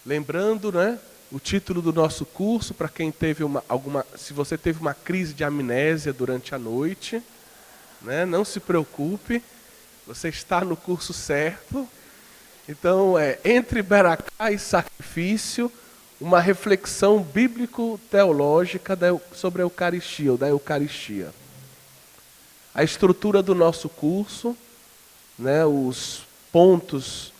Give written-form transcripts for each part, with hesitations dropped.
Lembrando, né, o título do nosso curso, para quem teve se você teve uma crise de amnésia durante a noite, né, não se preocupe, você está no curso certo. Então, entre Beracá e sacrifício, uma reflexão bíblico-teológica sobre a Eucaristia, ou da Eucaristia. A estrutura do nosso curso, né, os pontos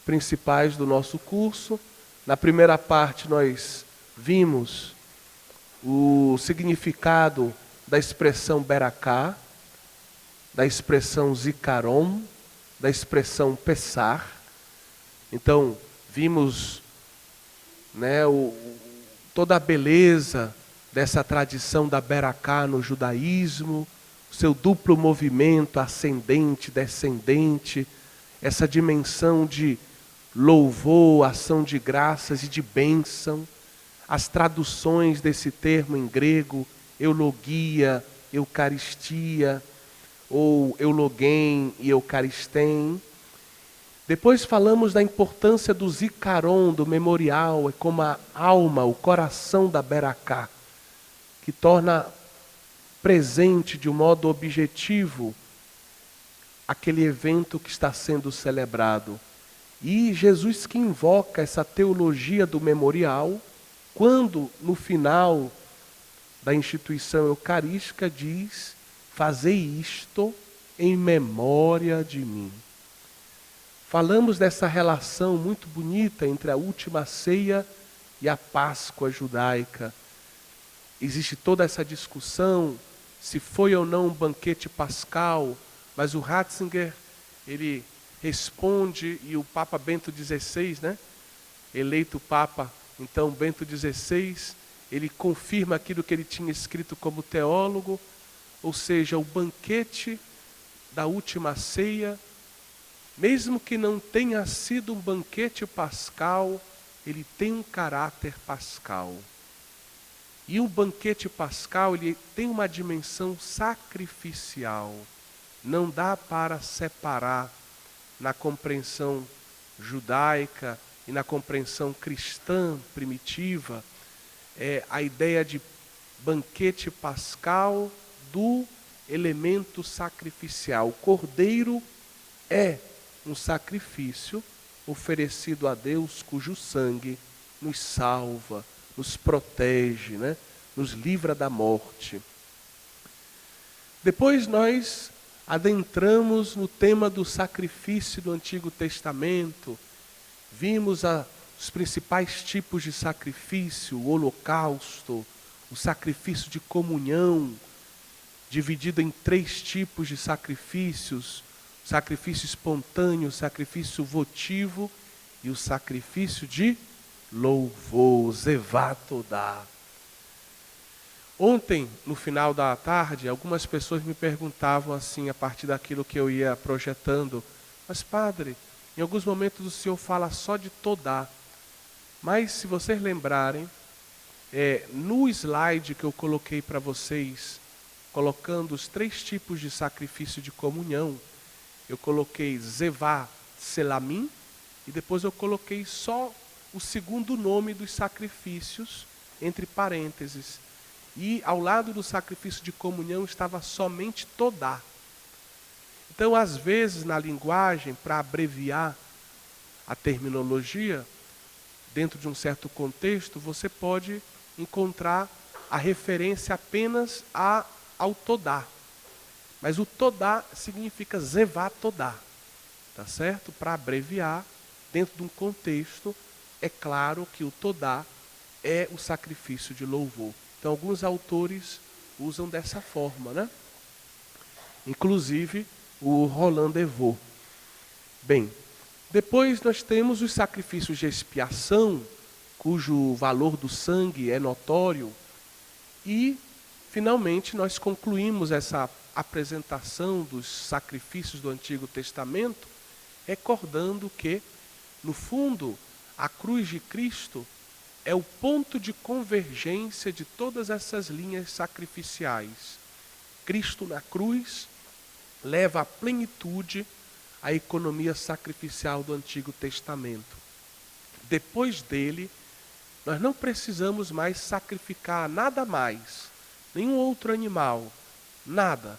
principais do nosso curso. Na primeira parte nós vimos o significado da expressão Beracá, da expressão Zikaron, da expressão Pessar. Então, vimos, né, toda a beleza dessa tradição da Beracá no judaísmo, o seu duplo movimento ascendente, descendente, essa dimensão de louvor, ação de graças e de bênção, as traduções desse termo em grego, eulogia, eucaristia, ou eulogém e eucaristém. Depois falamos da importância do zikaron, do memorial, é como a alma, o coração da Beracá, que torna presente de um modo objetivo aquele evento que está sendo celebrado. E Jesus que invoca essa teologia do memorial, quando no final da instituição eucarística diz: fazei isto em memória de mim. Falamos dessa relação muito bonita entre a última ceia e a Páscoa judaica. Existe toda essa discussão se foi ou não um banquete pascal, mas o Ratzinger, ele responde, e o Papa Bento XVI, né, eleito Papa, então Bento XVI, ele confirma aquilo que ele tinha escrito como teólogo, ou seja, o banquete da última ceia, mesmo que não tenha sido um banquete pascal, ele tem um caráter pascal. E o banquete pascal, ele tem uma dimensão sacrificial. Não dá para separar na compreensão judaica e na compreensão cristã primitiva a ideia de banquete pascal do elemento sacrificial. O cordeiro é um sacrifício oferecido a Deus, cujo sangue nos salva, nos protege, né? Nos livra da morte. Depois nós adentramos no tema do sacrifício do Antigo Testamento, vimos os principais tipos de sacrifício, o holocausto, o sacrifício de comunhão, dividido em 3 tipos de sacrifícios: sacrifício espontâneo, o sacrifício votivo e o sacrifício de louvor, zevatodá. Ontem, no final da tarde, algumas pessoas me perguntavam assim, a partir daquilo que eu ia projetando: mas padre, em alguns momentos o senhor fala só de todá. Mas se vocês lembrarem, no slide que eu coloquei para vocês, colocando os 3 tipos de sacrifício de comunhão, eu coloquei Zevá Selamim, e depois eu coloquei só o segundo nome dos sacrifícios, entre parênteses. E ao lado do sacrifício de comunhão estava somente todá. Então, às vezes, na linguagem, para abreviar a terminologia, dentro de um certo contexto, você pode encontrar a referência apenas ao todá. Mas o todá significa zevá todá, tá certo? Para abreviar, dentro de um contexto, é claro que o todá é o sacrifício de louvor. Então, alguns autores usam dessa forma, né? Inclusive o Roland Devaux. Bem, depois nós temos os sacrifícios de expiação, cujo valor do sangue é notório. E, finalmente, nós concluímos essa apresentação dos sacrifícios do Antigo Testamento, recordando que, no fundo, a cruz de Cristo é o ponto de convergência de todas essas linhas sacrificiais. Cristo na cruz leva à plenitude a economia sacrificial do Antigo Testamento. Depois dele, nós não precisamos mais sacrificar nada mais, nenhum outro animal, nada.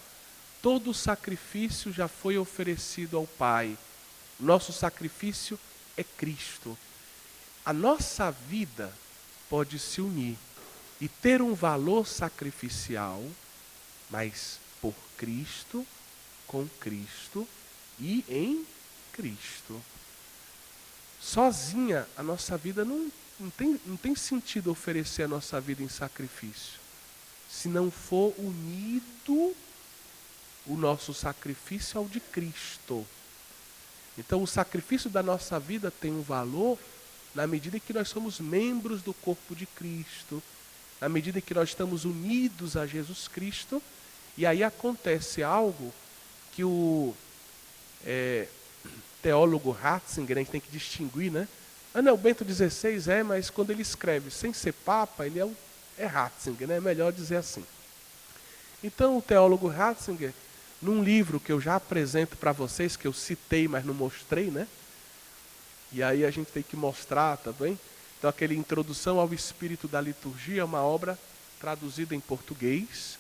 Todo o sacrifício já foi oferecido ao Pai. Nosso sacrifício é Cristo. A nossa vida pode se unir e ter um valor sacrificial, mas por Cristo, com Cristo e em Cristo. Sozinha, a nossa vida não tem sentido oferecer a nossa vida em sacrifício. Se não for unido o nosso sacrifício ao de Cristo. Então o sacrifício da nossa vida tem um valor na medida em que nós somos membros do corpo de Cristo, na medida em que nós estamos unidos a Jesus Cristo, e aí acontece algo que o teólogo Ratzinger, a gente tem que distinguir, né? Não, o Bento XVI mas quando ele escreve sem ser Papa, ele é Ratzinger, né? É melhor dizer assim. Então o teólogo Ratzinger, num livro que eu já apresento para vocês, que eu citei, mas não mostrei, né? E aí a gente tem que mostrar também. Então aquele Introdução ao Espírito da Liturgia é uma obra traduzida em português.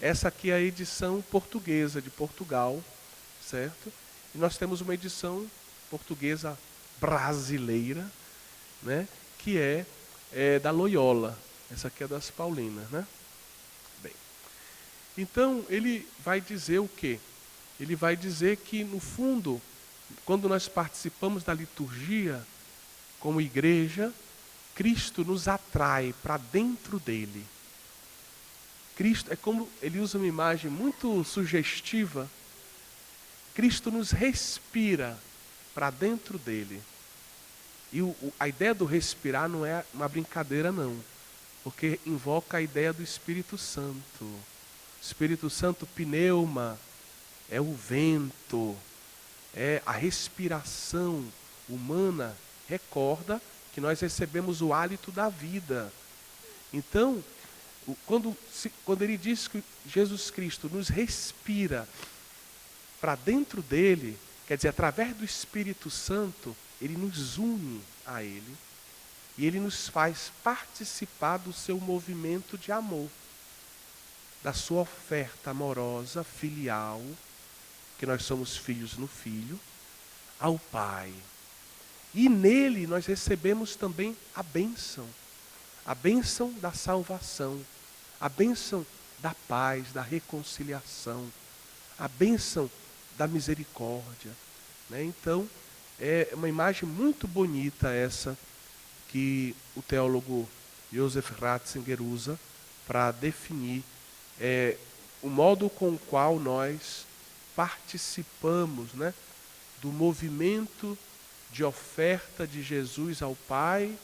Essa aqui é a edição portuguesa de Portugal, certo? E nós temos uma edição portuguesa brasileira, né? Que é da Loyola. Essa aqui é das Paulinas, né? Bem, então ele vai dizer o quê? Ele vai dizer que, no fundo, quando nós participamos da liturgia, como igreja, Cristo nos atrai para dentro dele. Cristo, é como ele usa uma imagem muito sugestiva, Cristo nos respira para dentro dele. E a ideia do respirar não é uma brincadeira não, porque invoca a ideia do Espírito Santo. O Espírito Santo, pneuma, é o vento, é a respiração humana, recorda que nós recebemos o hálito da vida. Então, quando ele diz que Jesus Cristo nos respira para dentro dele, quer dizer, através do Espírito Santo, ele nos une a ele e ele nos faz participar do seu movimento de amor, da sua oferta amorosa, filial, que nós somos filhos no Filho, ao Pai. E nele nós recebemos também a bênção da salvação, a bênção da paz, da reconciliação, a bênção da misericórdia, né? Então, é uma imagem muito bonita essa que o teólogo Joseph Ratzinger usa para definir o modo com o qual nós participamos, né, do movimento de oferta de Jesus ao Pai,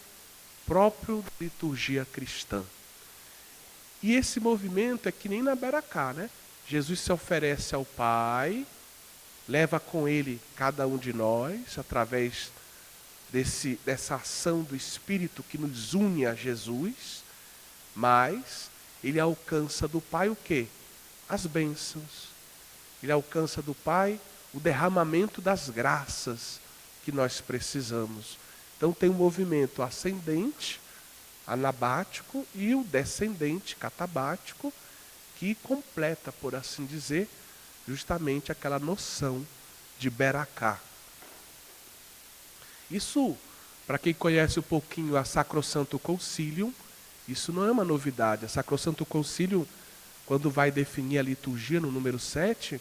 próprio da liturgia cristã. E esse movimento é que nem na Beracá, né? Jesus se oferece ao Pai, leva com ele cada um de nós, através dessa ação do Espírito que nos une a Jesus, mas ele alcança do Pai o quê? As bênçãos. Ele alcança do Pai o derramamento das graças que nós precisamos. Então tem um movimento ascendente, anabático, e o descendente, catabático, que completa, por assim dizer, justamente aquela noção de Beracá. Isso, para quem conhece um pouquinho a Sacrosanto Concilium, isso não é uma novidade. A Sacrosanto Concilium, quando vai definir a liturgia no número 7,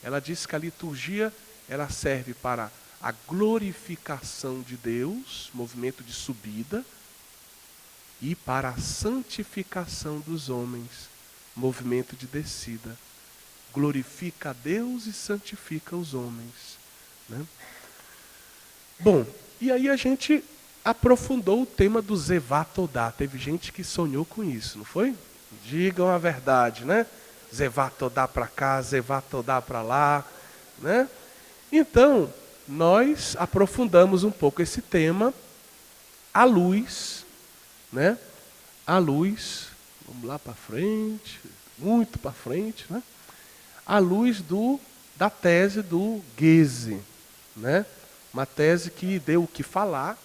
ela diz que a liturgia ela serve para a glorificação de Deus, movimento de subida, e para a santificação dos homens, movimento de descida. Glorifica a Deus e santifica os homens, né? Bom, e aí a gente aprofundou o tema do Zevatodá. Teve gente que sonhou com isso, não foi? Digam a verdade, né? Zevatodá para cá, Zevatodá para lá, né? Então, nós aprofundamos um pouco esse tema à luz, né? À luz, vamos lá para frente, muito para frente, né? À luz da tese do Goethe, né? Uma tese que deu o que falar,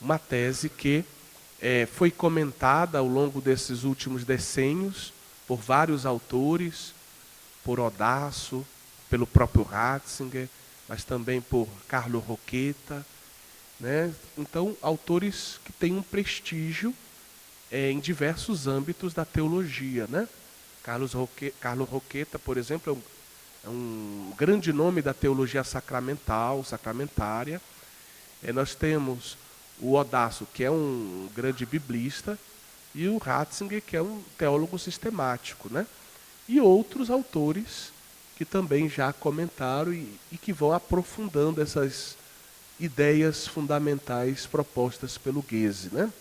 uma tese que foi comentada ao longo desses últimos decênios por vários autores, por Odasso, pelo próprio Ratzinger, mas também por Carlo Rocchetta, né? Então, autores que têm um prestígio em diversos âmbitos da teologia, né? Carlo Rocchetta, por exemplo, é um grande nome da teologia sacramentária. Nós temos o Odasso, que é um grande biblista, e o Ratzinger, que é um teólogo sistemático, né? E outros autores que também já comentaram e que vão aprofundando essas ideias fundamentais propostas pelo Goeze, né?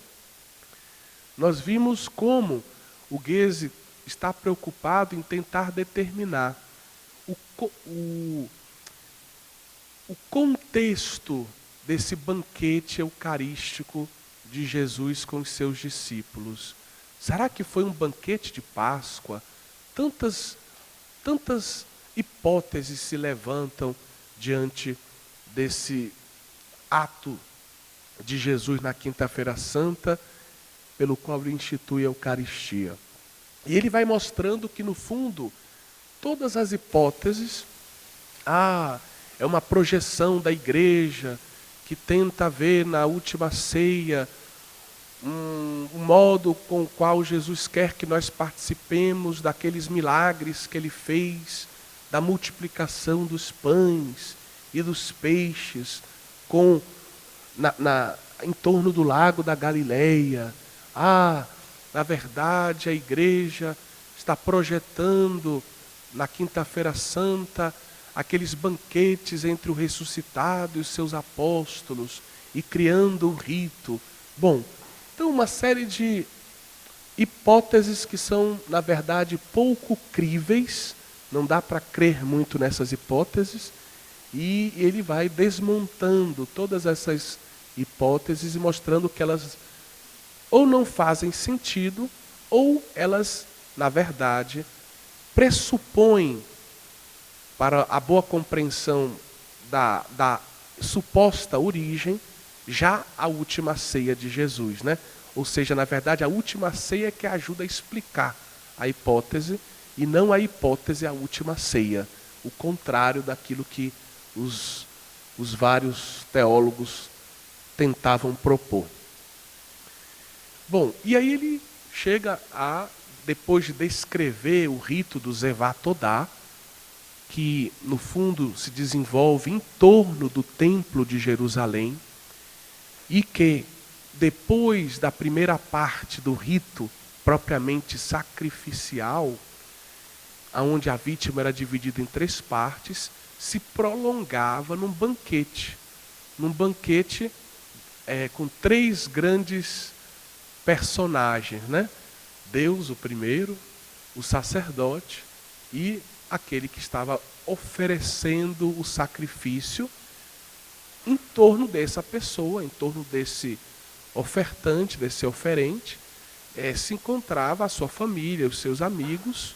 Nós vimos como o Goeze está preocupado em tentar determinar o contexto desse banquete eucarístico de Jesus com os seus discípulos. Será que foi um banquete de Páscoa? Tantas hipóteses se levantam diante desse ato de Jesus na Quinta-feira Santa, pelo qual ele institui a Eucaristia. E ele vai mostrando que, no fundo, todas as hipóteses, é uma projeção da igreja que tenta ver na última ceia um modo com o qual Jesus quer que nós participemos daqueles milagres que ele fez, da multiplicação dos pães e dos peixes em torno do lago da Galileia. Na verdade, a igreja está projetando na Quinta-feira Santa aqueles banquetes entre o ressuscitado e os seus apóstolos e criando um rito. Bom, então uma série de hipóteses que são, na verdade, pouco críveis, não dá para crer muito nessas hipóteses, e ele vai desmontando todas essas hipóteses e mostrando que elas ou não fazem sentido, ou elas, na verdade, pressupõem para a boa compreensão da suposta origem, já a última ceia de Jesus, né? Ou seja, na verdade, a última ceia que ajuda a explicar a hipótese, e não a hipótese a última ceia. O contrário daquilo que os vários teólogos tentavam propor. Bom, e aí ele chega depois de descrever o rito do Zevá Todá, que no fundo se desenvolve em torno do Templo de Jerusalém, e que depois da primeira parte do rito propriamente sacrificial, onde a vítima era dividida em 3 partes, se prolongava num banquete com 3 grandes personagens, né? Deus, o primeiro, o sacerdote e aquele que estava oferecendo o sacrifício. Em torno dessa pessoa, em torno desse ofertante, desse oferente, se encontrava a sua família, os seus amigos,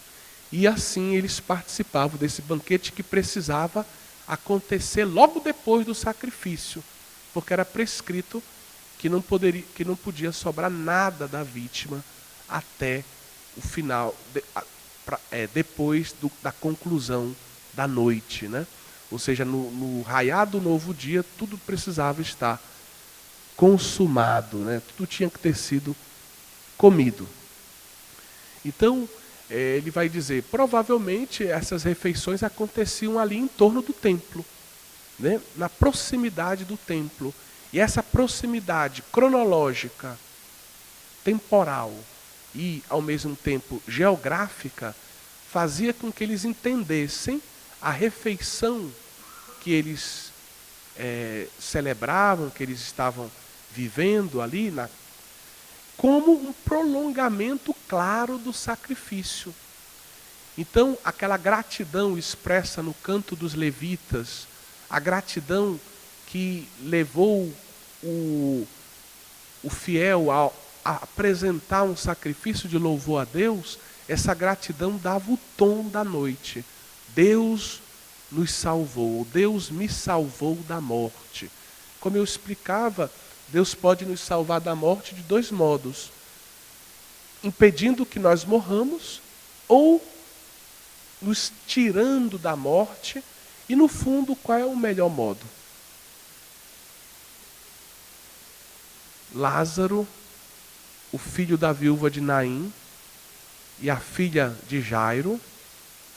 e assim eles participavam desse banquete que precisava acontecer logo depois do sacrifício, porque era prescrito que não podia sobrar nada da vítima até o final, depois da conclusão da noite, né? Ou seja, no raiar do novo dia, tudo precisava estar consumado, né? Tudo tinha que ter sido comido. Então, ele vai dizer, provavelmente essas refeições aconteciam ali em torno do templo, né? Na proximidade do templo. E essa proximidade cronológica, temporal e, ao mesmo tempo, geográfica, fazia com que eles entendessem a refeição que eles celebravam, que eles estavam vivendo ali, como um prolongamento claro do sacrifício. Então, aquela gratidão expressa no canto dos levitas, a gratidão que levou o fiel a apresentar um sacrifício de louvor a Deus, essa gratidão dava o tom da noite. Deus nos salvou, Deus me salvou da morte. Como eu explicava, Deus pode nos salvar da morte de dois modos: impedindo que nós morramos ou nos tirando da morte. E no fundo, qual é o melhor modo? Lázaro, o filho da viúva de Naim e a filha de Jairo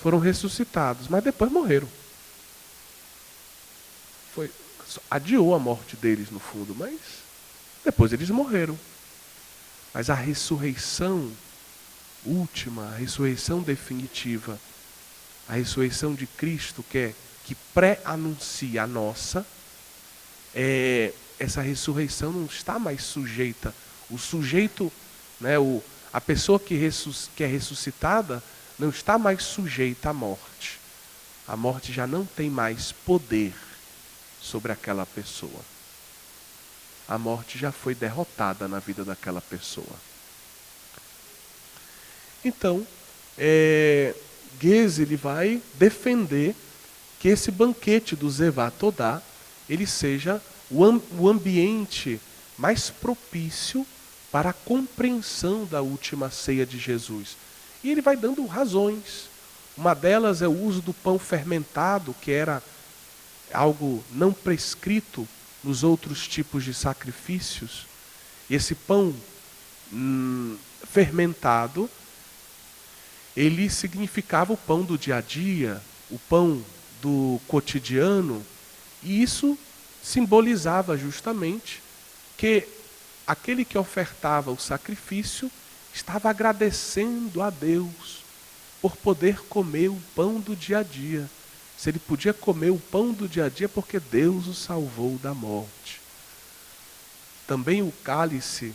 foram ressuscitados, mas depois morreram. Adiou a morte deles no fundo, mas depois eles morreram. Mas a ressurreição última, a ressurreição definitiva, a ressurreição de Cristo, que pré-anuncia a nossa, essa ressurreição não está mais sujeita. O sujeito, né, a pessoa que é ressuscitada não está mais sujeita à morte. A morte já não tem mais poder sobre aquela pessoa. A morte já foi derrotada na vida daquela pessoa. Então, Geze ele vai defender que esse banquete do Zevá Todá, ele seja o ambiente mais propício para a compreensão da última ceia de Jesus. E ele vai dando razões. Uma delas é o uso do pão fermentado, que era algo não prescrito nos outros tipos de sacrifícios. E esse pão fermentado, ele significava o pão do dia a dia, o pão do cotidiano, e isso simbolizava justamente que aquele que ofertava o sacrifício estava agradecendo a Deus por poder comer o pão do dia a dia. Se ele podia comer o pão do dia a dia, porque Deus o salvou da morte. Também o cálice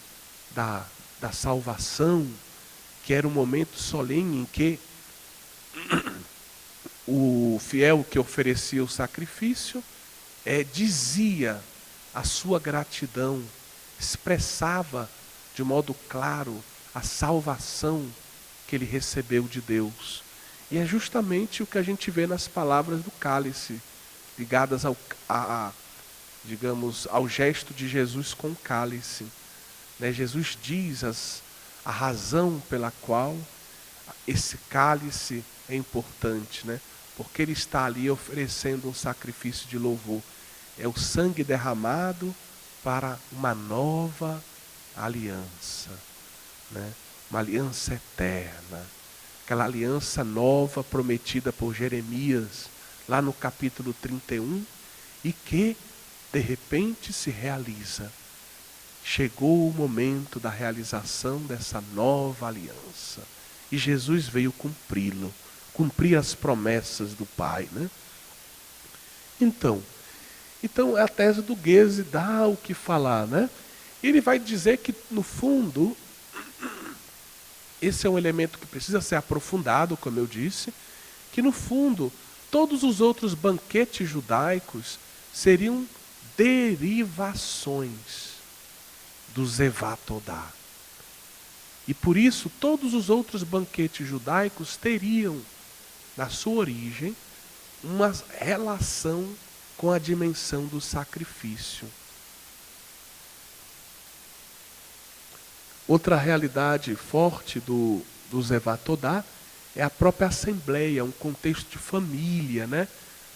da salvação, que era um momento solene em que o fiel que oferecia o sacrifício dizia a sua gratidão, expressava de modo claro a salvação que ele recebeu de Deus. E é justamente o que a gente vê nas palavras do cálice, ligadas ao gesto de Jesus com o cálice. Jesus diz a razão pela qual esse cálice é importante, porque ele está ali oferecendo um sacrifício de louvor. É o sangue derramado para uma nova aliança, uma aliança eterna. Aquela aliança nova prometida por Jeremias, lá no capítulo 31, e que, de repente, se realiza. Chegou o momento da realização dessa nova aliança. E Jesus veio cumpri-lo, cumprir as promessas do Pai. Então, a tese do Geze dá o que falar. Ele vai dizer que, no fundo, esse é um elemento que precisa ser aprofundado, como eu disse, que no fundo, todos os outros banquetes judaicos seriam derivações do Zevá Todá. E por isso, todos os outros banquetes judaicos teriam, na sua origem, uma relação com a dimensão do sacrifício. Outra realidade forte do Zevá Todá é a própria assembleia, um contexto de família,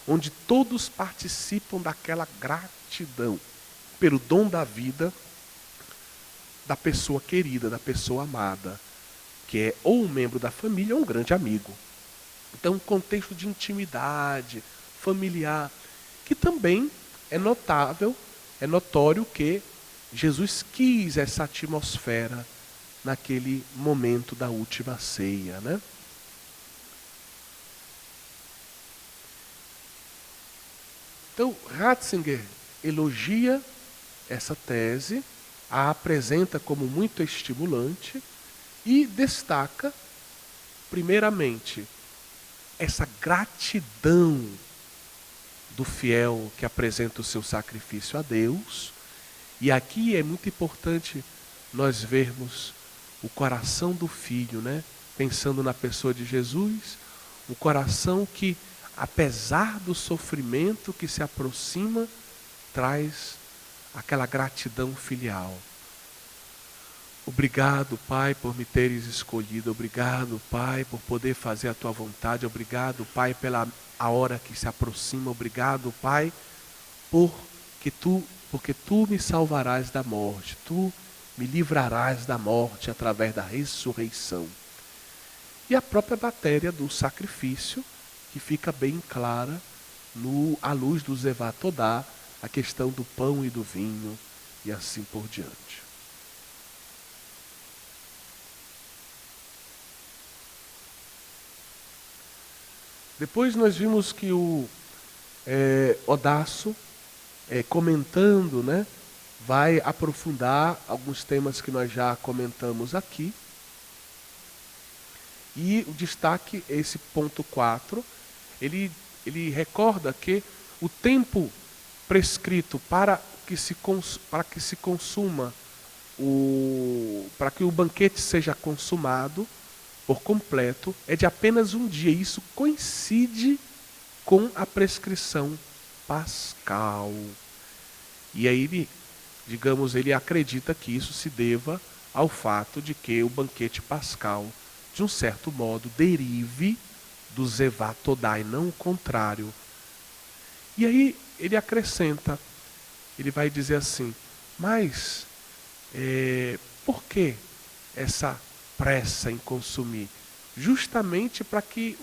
onde todos participam daquela gratidão pelo dom da vida da pessoa querida, da pessoa amada, que é ou um membro da família ou um grande amigo. Então, um contexto de intimidade familiar, que também é notório que Jesus quis essa atmosfera naquele momento da última ceia. Então, Ratzinger elogia essa tese, a apresenta como muito estimulante e destaca, primeiramente, essa gratidão do fiel que apresenta o seu sacrifício a Deus. E aqui é muito importante nós vermos o coração do Filho, pensando na pessoa de Jesus, um coração que, apesar do sofrimento que se aproxima, traz aquela gratidão filial. Obrigado, Pai, por me teres escolhido. Obrigado, Pai, por poder fazer a tua vontade. Obrigado, Pai, pela a hora que se aproxima. Obrigado, Pai, porque tu me salvarás da morte. Tu me livrarás da morte através da ressurreição. E a própria matéria do sacrifício, que fica bem clara à luz do Zevá Todá, a questão do pão e do vinho, e assim por diante. Depois nós vimos que o Odaço, comentando, né, vai aprofundar alguns temas que nós já comentamos aqui. E o destaque, esse ponto 4, ele recorda que o tempo prescrito para que se consuma, para que o banquete seja consumado por completo, é de apenas um dia. Isso coincide com a prescrição pascal. E aí, ele acredita que isso se deva ao fato de que o banquete pascal, de um certo modo, derive do Zevá Todá e não o contrário. E aí ele acrescenta, ele vai dizer assim, mas por que essa pressa em consumir? Justamente para que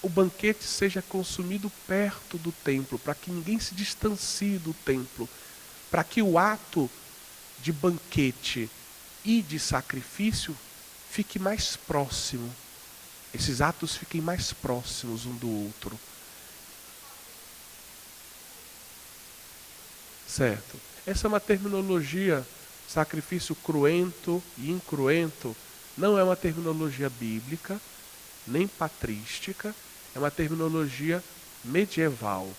o banquete seja consumido perto do templo, para que ninguém se distancie do templo, para que o ato de banquete e de sacrifício fique mais próximo. Esses atos fiquem mais próximos um do outro. Certo? Essa é uma terminologia, sacrifício cruento e incruento, não é uma terminologia bíblica, nem patrística, é uma terminologia medieval.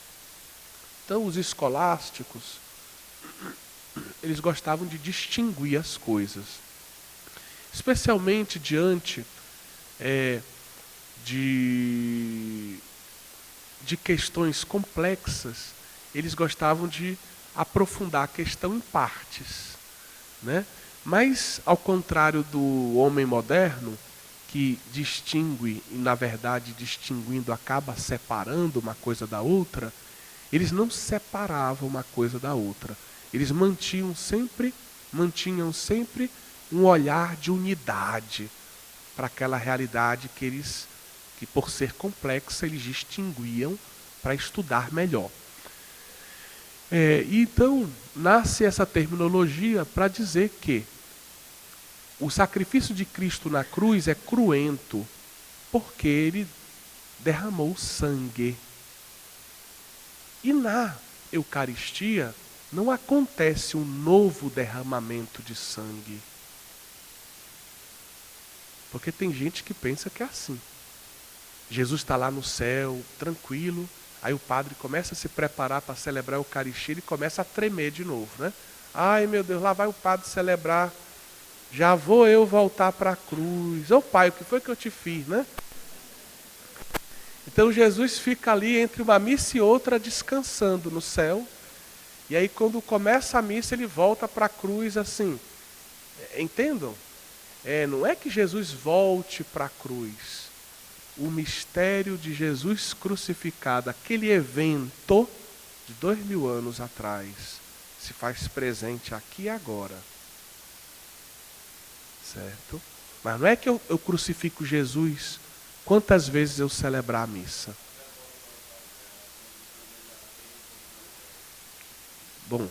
Então os escolásticos, eles gostavam de distinguir as coisas. Especialmente diante de questões complexas, eles gostavam de aprofundar a questão em partes, né? Mas, ao contrário do homem moderno, que distingue, e na verdade distinguindo acaba separando uma coisa da outra, eles não separavam uma coisa da outra. Eles mantinham sempre um olhar de unidade para aquela realidade que por ser complexa, eles distinguiam para estudar melhor. Então, nasce essa terminologia para dizer que o sacrifício de Cristo na cruz é cruento, porque ele derramou sangue. E na Eucaristia não acontece um novo derramamento de sangue. Porque tem gente que pensa que é assim. Jesus está lá no céu, tranquilo, aí o padre começa a se preparar para celebrar a Eucaristia e começa a tremer de novo, né? Ai meu Deus, lá vai o padre celebrar, já vou eu voltar para a cruz. Ô pai, o que foi que eu te fiz, né? Então Jesus fica ali entre uma missa e outra descansando no céu. E aí quando começa a missa ele volta para a cruz assim. Entendam? Não é que Jesus volte para a cruz. O mistério de Jesus crucificado, aquele evento de 2000 anos atrás, se faz presente aqui e agora. Certo? Mas não é que eu crucifico Jesus quantas vezes eu celebrar a missa. Bom,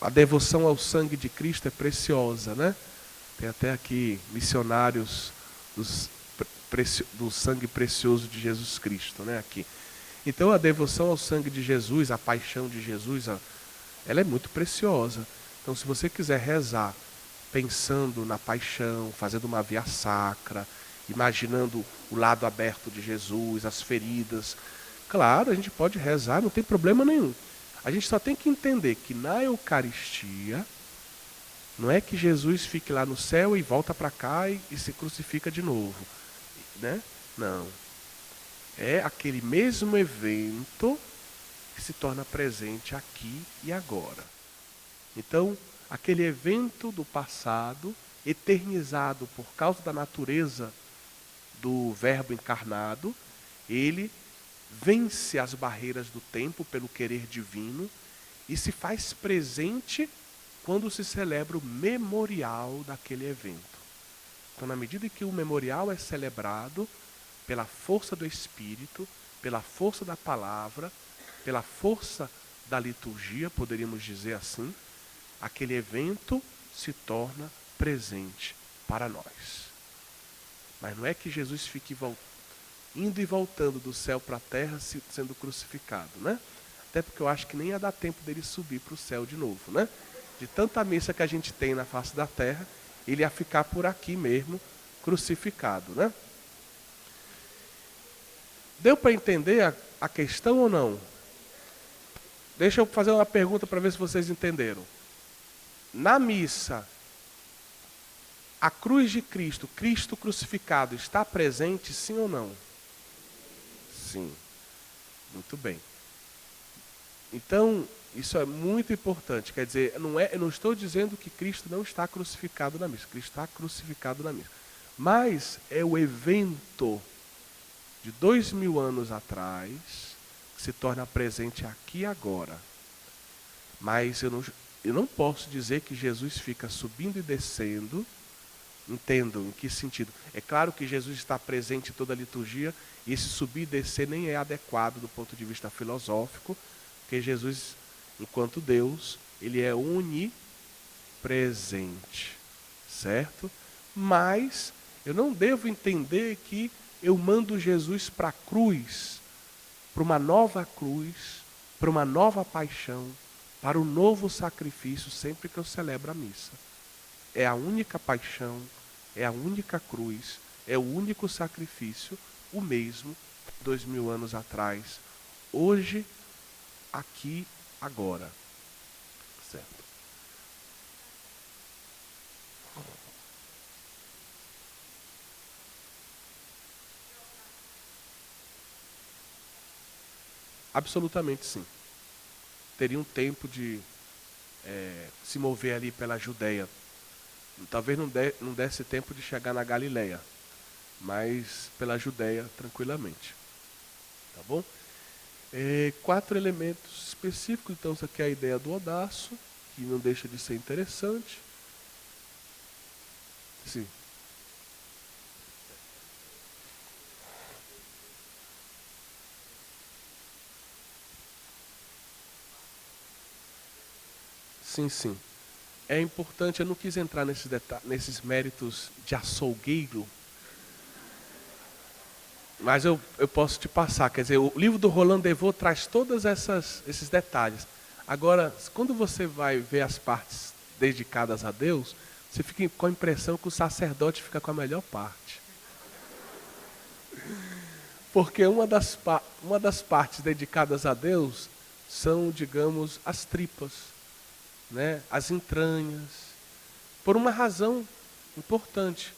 a devoção ao sangue de Cristo é preciosa, né? Tem até aqui missionários do sangue precioso de Jesus Cristo, né? Aqui. Então a devoção ao sangue de Jesus, a paixão de Jesus, ela é muito preciosa. Então se você quiser rezar pensando na paixão, fazendo uma via sacra, imaginando o lado aberto de Jesus, as feridas, claro, a gente pode rezar, não tem problema nenhum. A gente só tem que entender que na Eucaristia, não é que Jesus fique lá no céu e volta para cá e se crucifica de novo, né? Não. É aquele mesmo evento que se torna presente aqui e agora. Então, aquele evento do passado, eternizado por causa da natureza do Verbo encarnado, ele vence as barreiras do tempo pelo querer divino e se faz presente quando se celebra o memorial daquele evento. Então, na medida que o memorial é celebrado pela força do Espírito, pela força da palavra, pela força da liturgia, poderíamos dizer assim, aquele evento se torna presente para nós. Mas não é que Jesus fique indo e voltando do céu para a terra sendo crucificado, né? Até porque eu acho que nem ia dar tempo dele subir para o céu de novo, né? De tanta missa que a gente tem na face da terra, ele ia ficar por aqui mesmo, crucificado, né? Deu para entender a questão ou não? Deixa eu fazer uma pergunta para ver se vocês entenderam. Na missa, a cruz de Cristo, Cristo crucificado, está presente, sim ou não? Sim. Muito bem. Então, isso é muito importante. Quer dizer, eu não estou dizendo que Cristo não está crucificado na missa. Cristo está crucificado na missa. Mas é o evento de 2000 anos atrás que se torna presente aqui e agora. Mas eu não posso dizer que Jesus fica subindo e descendo. Entendam em que sentido. É claro que Jesus está presente em toda a liturgia, e esse subir e descer nem é adequado do ponto de vista filosófico, porque Jesus, enquanto Deus, ele é onipresente, certo? Mas eu não devo entender que eu mando Jesus para a cruz, para uma nova cruz, para uma nova paixão, para um novo sacrifício, sempre que eu celebro a missa. É a única paixão, é a única cruz, é o único sacrifício, o mesmo, 2000 anos atrás, hoje, aqui, agora. Certo? Absolutamente sim. Teria um tempo de se mover ali pela Judéia. Talvez não desse tempo de chegar na Galileia, mas pela Judéia tranquilamente. Tá bom? 4 elementos específicos. Então, isso aqui é a ideia do odaço, que não deixa de ser interessante. Sim. Sim, sim. É importante, eu não quis entrar nesses méritos de açougueiro, mas eu posso te passar. Quer dizer, o livro do Roland Devaux traz todos esses detalhes. Agora, quando você vai ver as partes dedicadas a Deus, você fica com a impressão que o sacerdote fica com a melhor parte. Porque uma das partes dedicadas a Deus são, digamos, as tripas, né? As entranhas, por uma razão importante,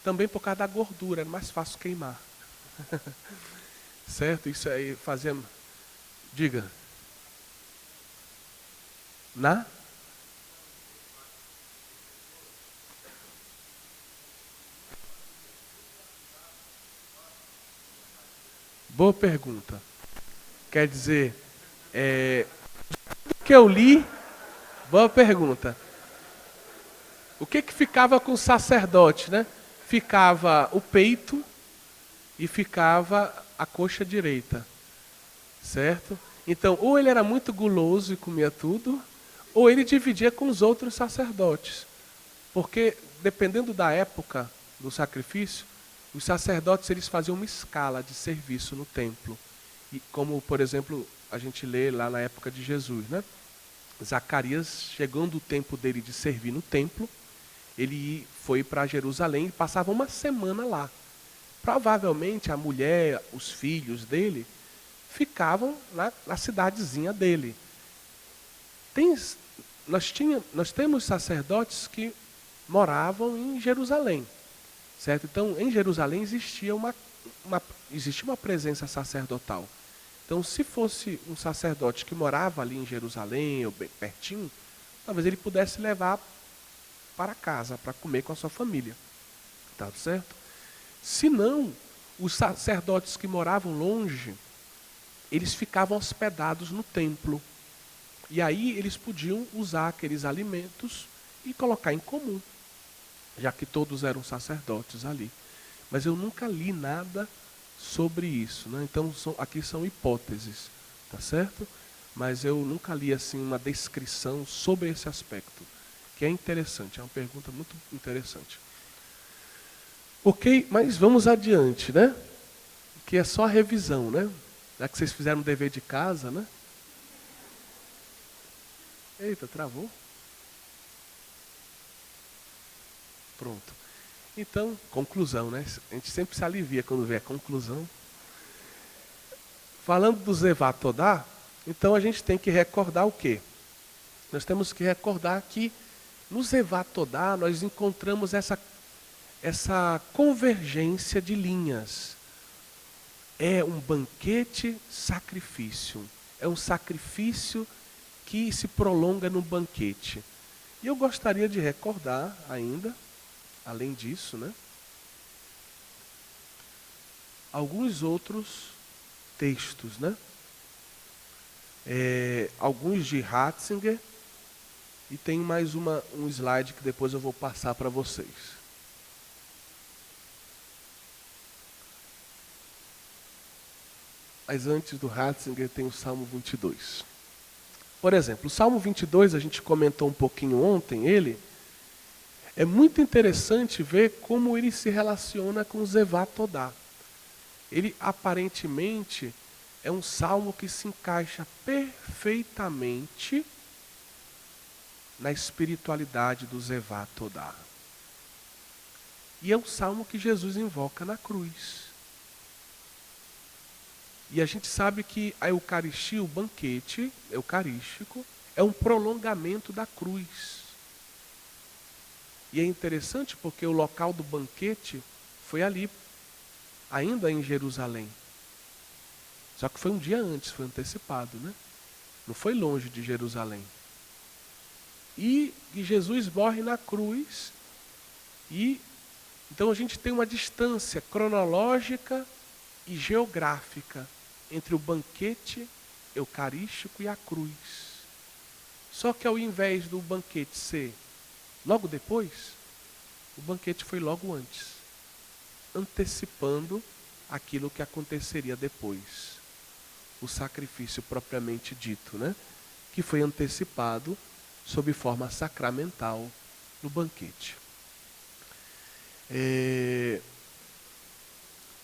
também por causa da gordura, é mais fácil queimar. Certo? Isso aí fazia. Diga. Boa pergunta. Quer dizer, o que eu li. Boa pergunta. O que ficava com o sacerdote, né? Ficava o peito e ficava a coxa direita, certo? Então, ou ele era muito guloso e comia tudo, ou ele dividia com os outros sacerdotes. Porque, dependendo da época do sacrifício, os sacerdotes eles faziam uma escala de serviço no templo. E como, por exemplo, a gente lê lá na época de Jesus, né? Zacarias, chegando o tempo dele de servir no templo, ele foi para Jerusalém e passava uma semana lá. Provavelmente a mulher, os filhos ficavam na cidadezinha dele. Nós temos sacerdotes que moravam em Jerusalém, certo? Então, em Jerusalém existia uma presença sacerdotal. Então, se fosse um sacerdote que morava ali em Jerusalém, ou bem pertinho, talvez ele pudesse levar para casa, para comer com a sua família. Tá certo? Se não, os sacerdotes que moravam longe, eles ficavam hospedados no templo. E aí eles podiam usar aqueles alimentos e colocar em comum, já que todos eram sacerdotes ali. Mas eu nunca li nada sobre isso, né? Então aqui são hipóteses, tá certo? Mas eu nunca li assim uma descrição sobre esse aspecto, que é interessante, é uma pergunta muito interessante. Ok, mas vamos adiante, né? Que é só a revisão, né? Já que vocês fizeram o dever de casa, né? Eita, travou? Pronto. Então, conclusão, né? A gente sempre se alivia quando vê a conclusão. Falando do Zevá Todá, então a gente tem que recordar o quê? Nós temos que recordar que no Zevá Todá nós encontramos essa convergência de linhas. É um banquete sacrifício. É um sacrifício que se prolonga no banquete. E eu gostaria de recordar ainda, além disso, né, alguns outros textos, né? Alguns de Ratzinger, e tem mais um slide que depois eu vou passar para vocês. Mas antes do Ratzinger tem o Salmo 22. Por exemplo, o Salmo 22, a gente comentou um pouquinho ontem, ele é muito interessante ver como ele se relaciona com o Zevá Todá. Ele aparentemente é um salmo que se encaixa perfeitamente na espiritualidade do Zevá Todá. E é um salmo que Jesus invoca na cruz. E a gente sabe que a Eucaristia, o banquete eucarístico, é um prolongamento da cruz. E é interessante porque o local do banquete foi ali, ainda em Jerusalém. Só que foi um dia antes, foi antecipado, né? Não foi longe de Jerusalém. E Jesus morre na cruz. E então a gente tem uma distância cronológica e geográfica entre o banquete eucarístico e a cruz. Só que ao invés do banquete ser logo depois, o banquete foi logo antes, antecipando aquilo que aconteceria depois. O sacrifício propriamente dito, né? Que foi antecipado sob forma sacramental no banquete.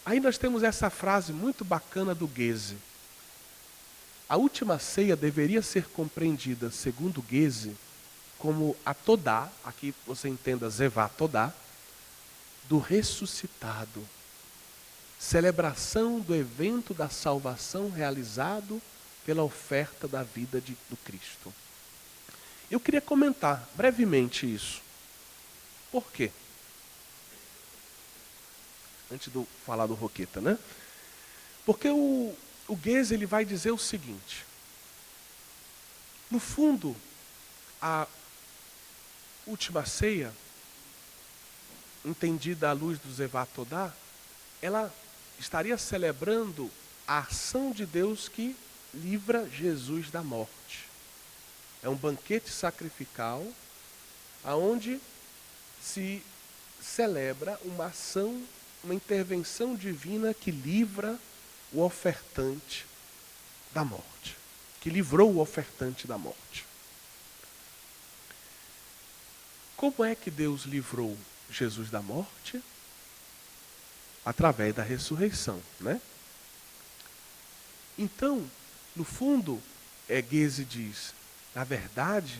Aí nós temos essa frase muito bacana do Goeze. A última ceia deveria ser compreendida, segundo Goeze, como a Todá, aqui você entenda Zevá Todá, do ressuscitado. Celebração do evento da salvação realizado pela oferta da vida do Cristo. Eu queria comentar brevemente isso. Por quê? Antes de falar do Roqueta, né? Porque o Goeze, ele vai dizer o seguinte. No fundo, a última ceia, entendida à luz do Zevá Todá, ela estaria celebrando a ação de Deus que livra Jesus da morte. É um banquete sacrificial, aonde se celebra uma ação, uma intervenção divina que livra o ofertante da morte, que livrou o ofertante da morte. Como é que Deus livrou Jesus da morte? Através da ressurreição, né? Então, no fundo, Goeze diz, na verdade,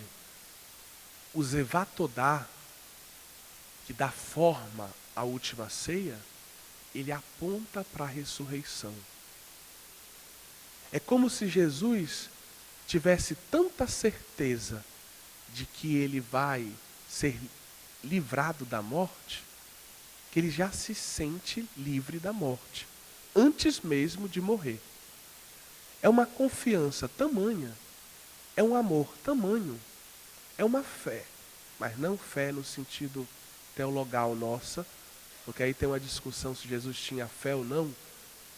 o Zevá Todá, que dá forma à última ceia, ele aponta para a ressurreição. É como se Jesus tivesse tanta certeza de que ele vai ser livrado da morte, que ele já se sente livre da morte, antes mesmo de morrer. É uma confiança tamanha, é um amor tamanho, é uma fé, mas não fé no sentido teologal nossa, porque aí tem uma discussão se Jesus tinha fé ou não.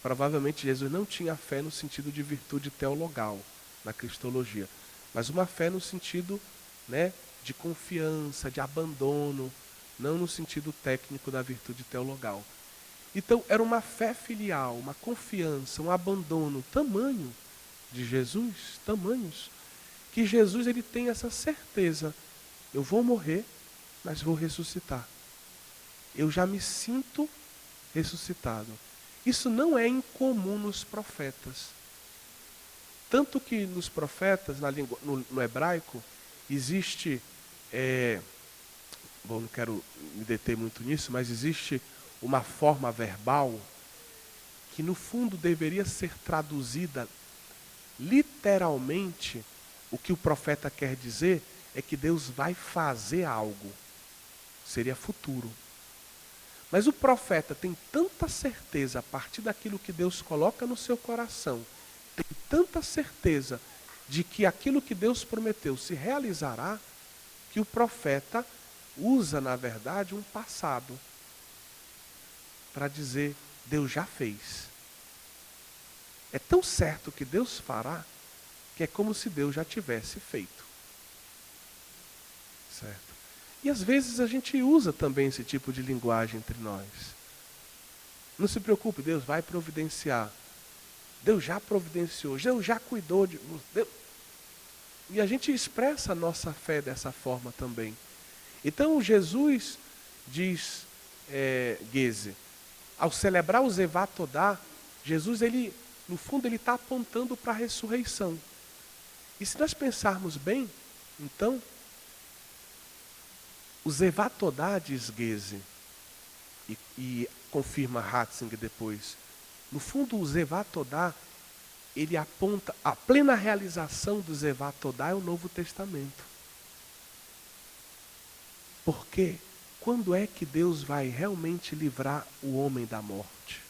Provavelmente Jesus não tinha fé no sentido de virtude teologal, na cristologia, mas uma fé no sentido, né, de confiança, de abandono, não no sentido técnico da virtude teologal. Então era uma fé filial, uma confiança, um abandono tamanho de Jesus, tamanhos, que Jesus ele tem essa certeza: eu vou morrer, mas vou ressuscitar. Eu já me sinto ressuscitado. Isso não é incomum nos profetas. Tanto que nos profetas, no hebraico, existe, bom, não quero me deter muito nisso, mas existe uma forma verbal que no fundo deveria ser traduzida literalmente. O que o profeta quer dizer é que Deus vai fazer algo. Seria futuro. Mas o profeta tem tanta certeza a partir daquilo que Deus coloca no seu coração, tem tanta certeza de que aquilo que Deus prometeu se realizará, que o profeta usa, na verdade, um passado para dizer: Deus já fez. É tão certo que Deus fará, que é como se Deus já tivesse feito. Certo? E às vezes a gente usa também esse tipo de linguagem entre nós. Não se preocupe, Deus vai providenciar. Deus já providenciou, Deus já cuidou de Deus. E a gente expressa a nossa fé dessa forma também. Então Jesus diz, Geze, ao celebrar o Zevá Todá, Jesus, ele, no fundo, ele está apontando para a ressurreição. E se nós pensarmos bem, então, o Zevá Todá, diz Geze, e confirma Ratzinger depois, no fundo o Zevá Todá, ele aponta, a plena realização do Zevá Todá é o Novo Testamento. Porque quando é que Deus vai realmente livrar o homem da morte?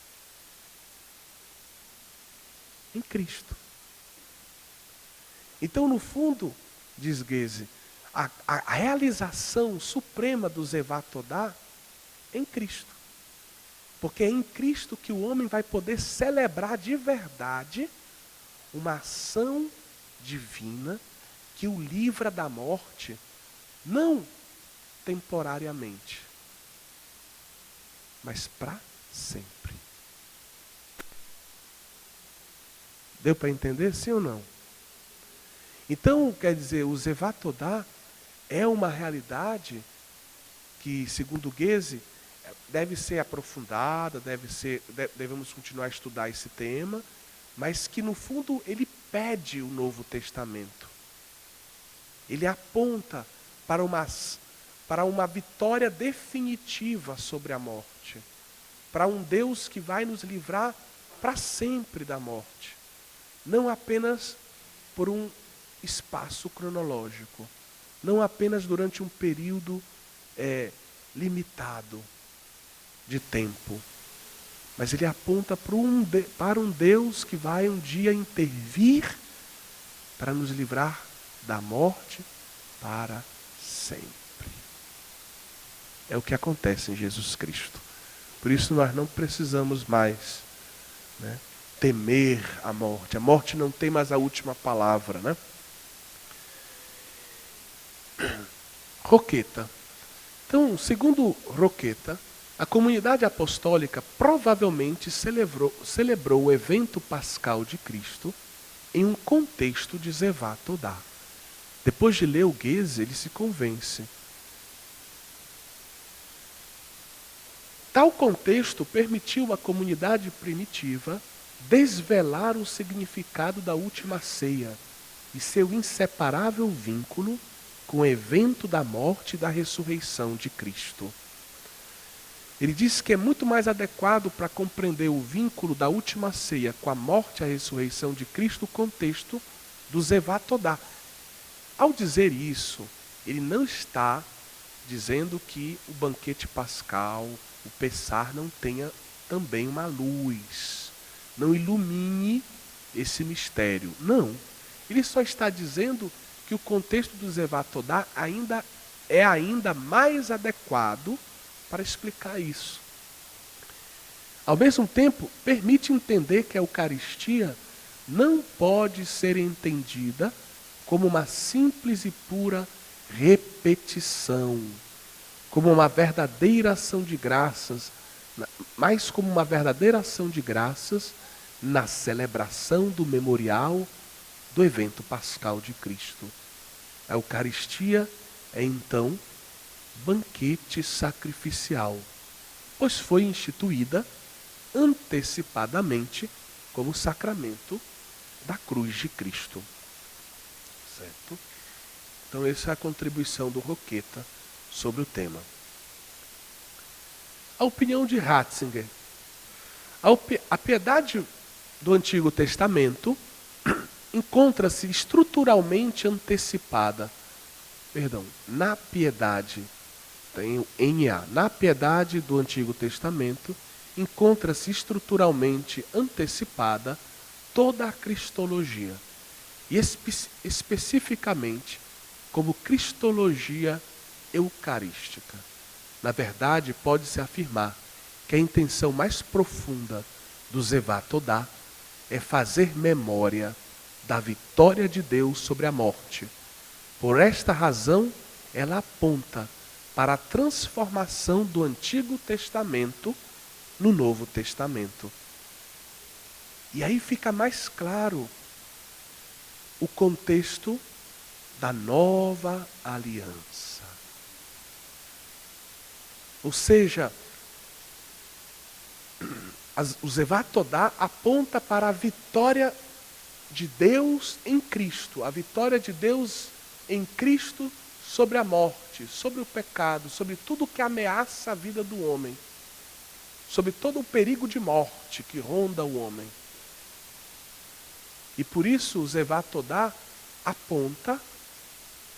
Em Cristo. Então, no fundo, diz Geze, a realização suprema do Zevá Todá é em Cristo. Porque é em Cristo que o homem vai poder celebrar de verdade uma ação divina que o livra da morte, não temporariamente, mas para sempre. Deu para entender, sim ou não? Então, quer dizer, o Zevá Todá é uma realidade que, segundo Geze, deve ser aprofundada, devemos continuar a estudar esse tema, mas que no fundo ele pede o Novo Testamento. Ele aponta para uma vitória definitiva sobre a morte, para um Deus que vai nos livrar para sempre da morte, não apenas por um espaço cronológico, não apenas durante um período limitado de tempo, mas ele aponta para um Deus que vai um dia intervir para nos livrar da morte para sempre. É o que acontece em Jesus Cristo. Por isso nós não precisamos mais, né, temer a morte. A morte não tem mais a última palavra, né? Roqueta. Então, segundo Roqueta, a comunidade apostólica provavelmente celebrou o evento pascal de Cristo em um contexto de Zevá Todá. Depois de ler o Geze, ele se convence. Tal contexto permitiu à comunidade primitiva desvelar o significado da última ceia e seu inseparável vínculo com o evento da morte e da ressurreição de Cristo. Ele diz que é muito mais adequado para compreender o vínculo da última ceia com a morte e a ressurreição de Cristo o contexto do Zevá Todá. Ao dizer isso, ele não está dizendo que o banquete pascal, o Pessar, não tenha também uma luz, não ilumine esse mistério. Não. Ele só está dizendo que o contexto do Zevatodá é ainda mais adequado para explicar isso. Ao mesmo tempo, permite entender que a Eucaristia não pode ser entendida como uma simples e pura repetição, como uma verdadeira ação de graças, mas como uma verdadeira ação de graças na celebração do memorial do evento pascal de Cristo. A Eucaristia é então banquete sacrificial, pois foi instituída antecipadamente como sacramento da cruz de Cristo. Certo? Então essa é a contribuição do Roqueta sobre o tema. A opinião de Ratzinger. A piedade do Antigo Testamento encontra-se estruturalmente antecipada. Na piedade, tem o NA, na piedade do Antigo Testamento, encontra-se estruturalmente antecipada toda a cristologia, e especificamente como cristologia eucarística. Na verdade, pode-se afirmar que a intenção mais profunda do Zevatodá é fazer memória da vitória de Deus sobre a morte. Por esta razão, ela aponta para a transformação do Antigo Testamento no Novo Testamento. E aí fica mais claro o contexto da nova aliança. Ou seja, o Zevatodá aponta para a vitória de Deus em Cristo, a vitória de Deus em Cristo sobre a morte, sobre o pecado, sobre tudo que ameaça a vida do homem, sobre todo o perigo de morte que ronda o homem. E por isso o Zevatodá aponta,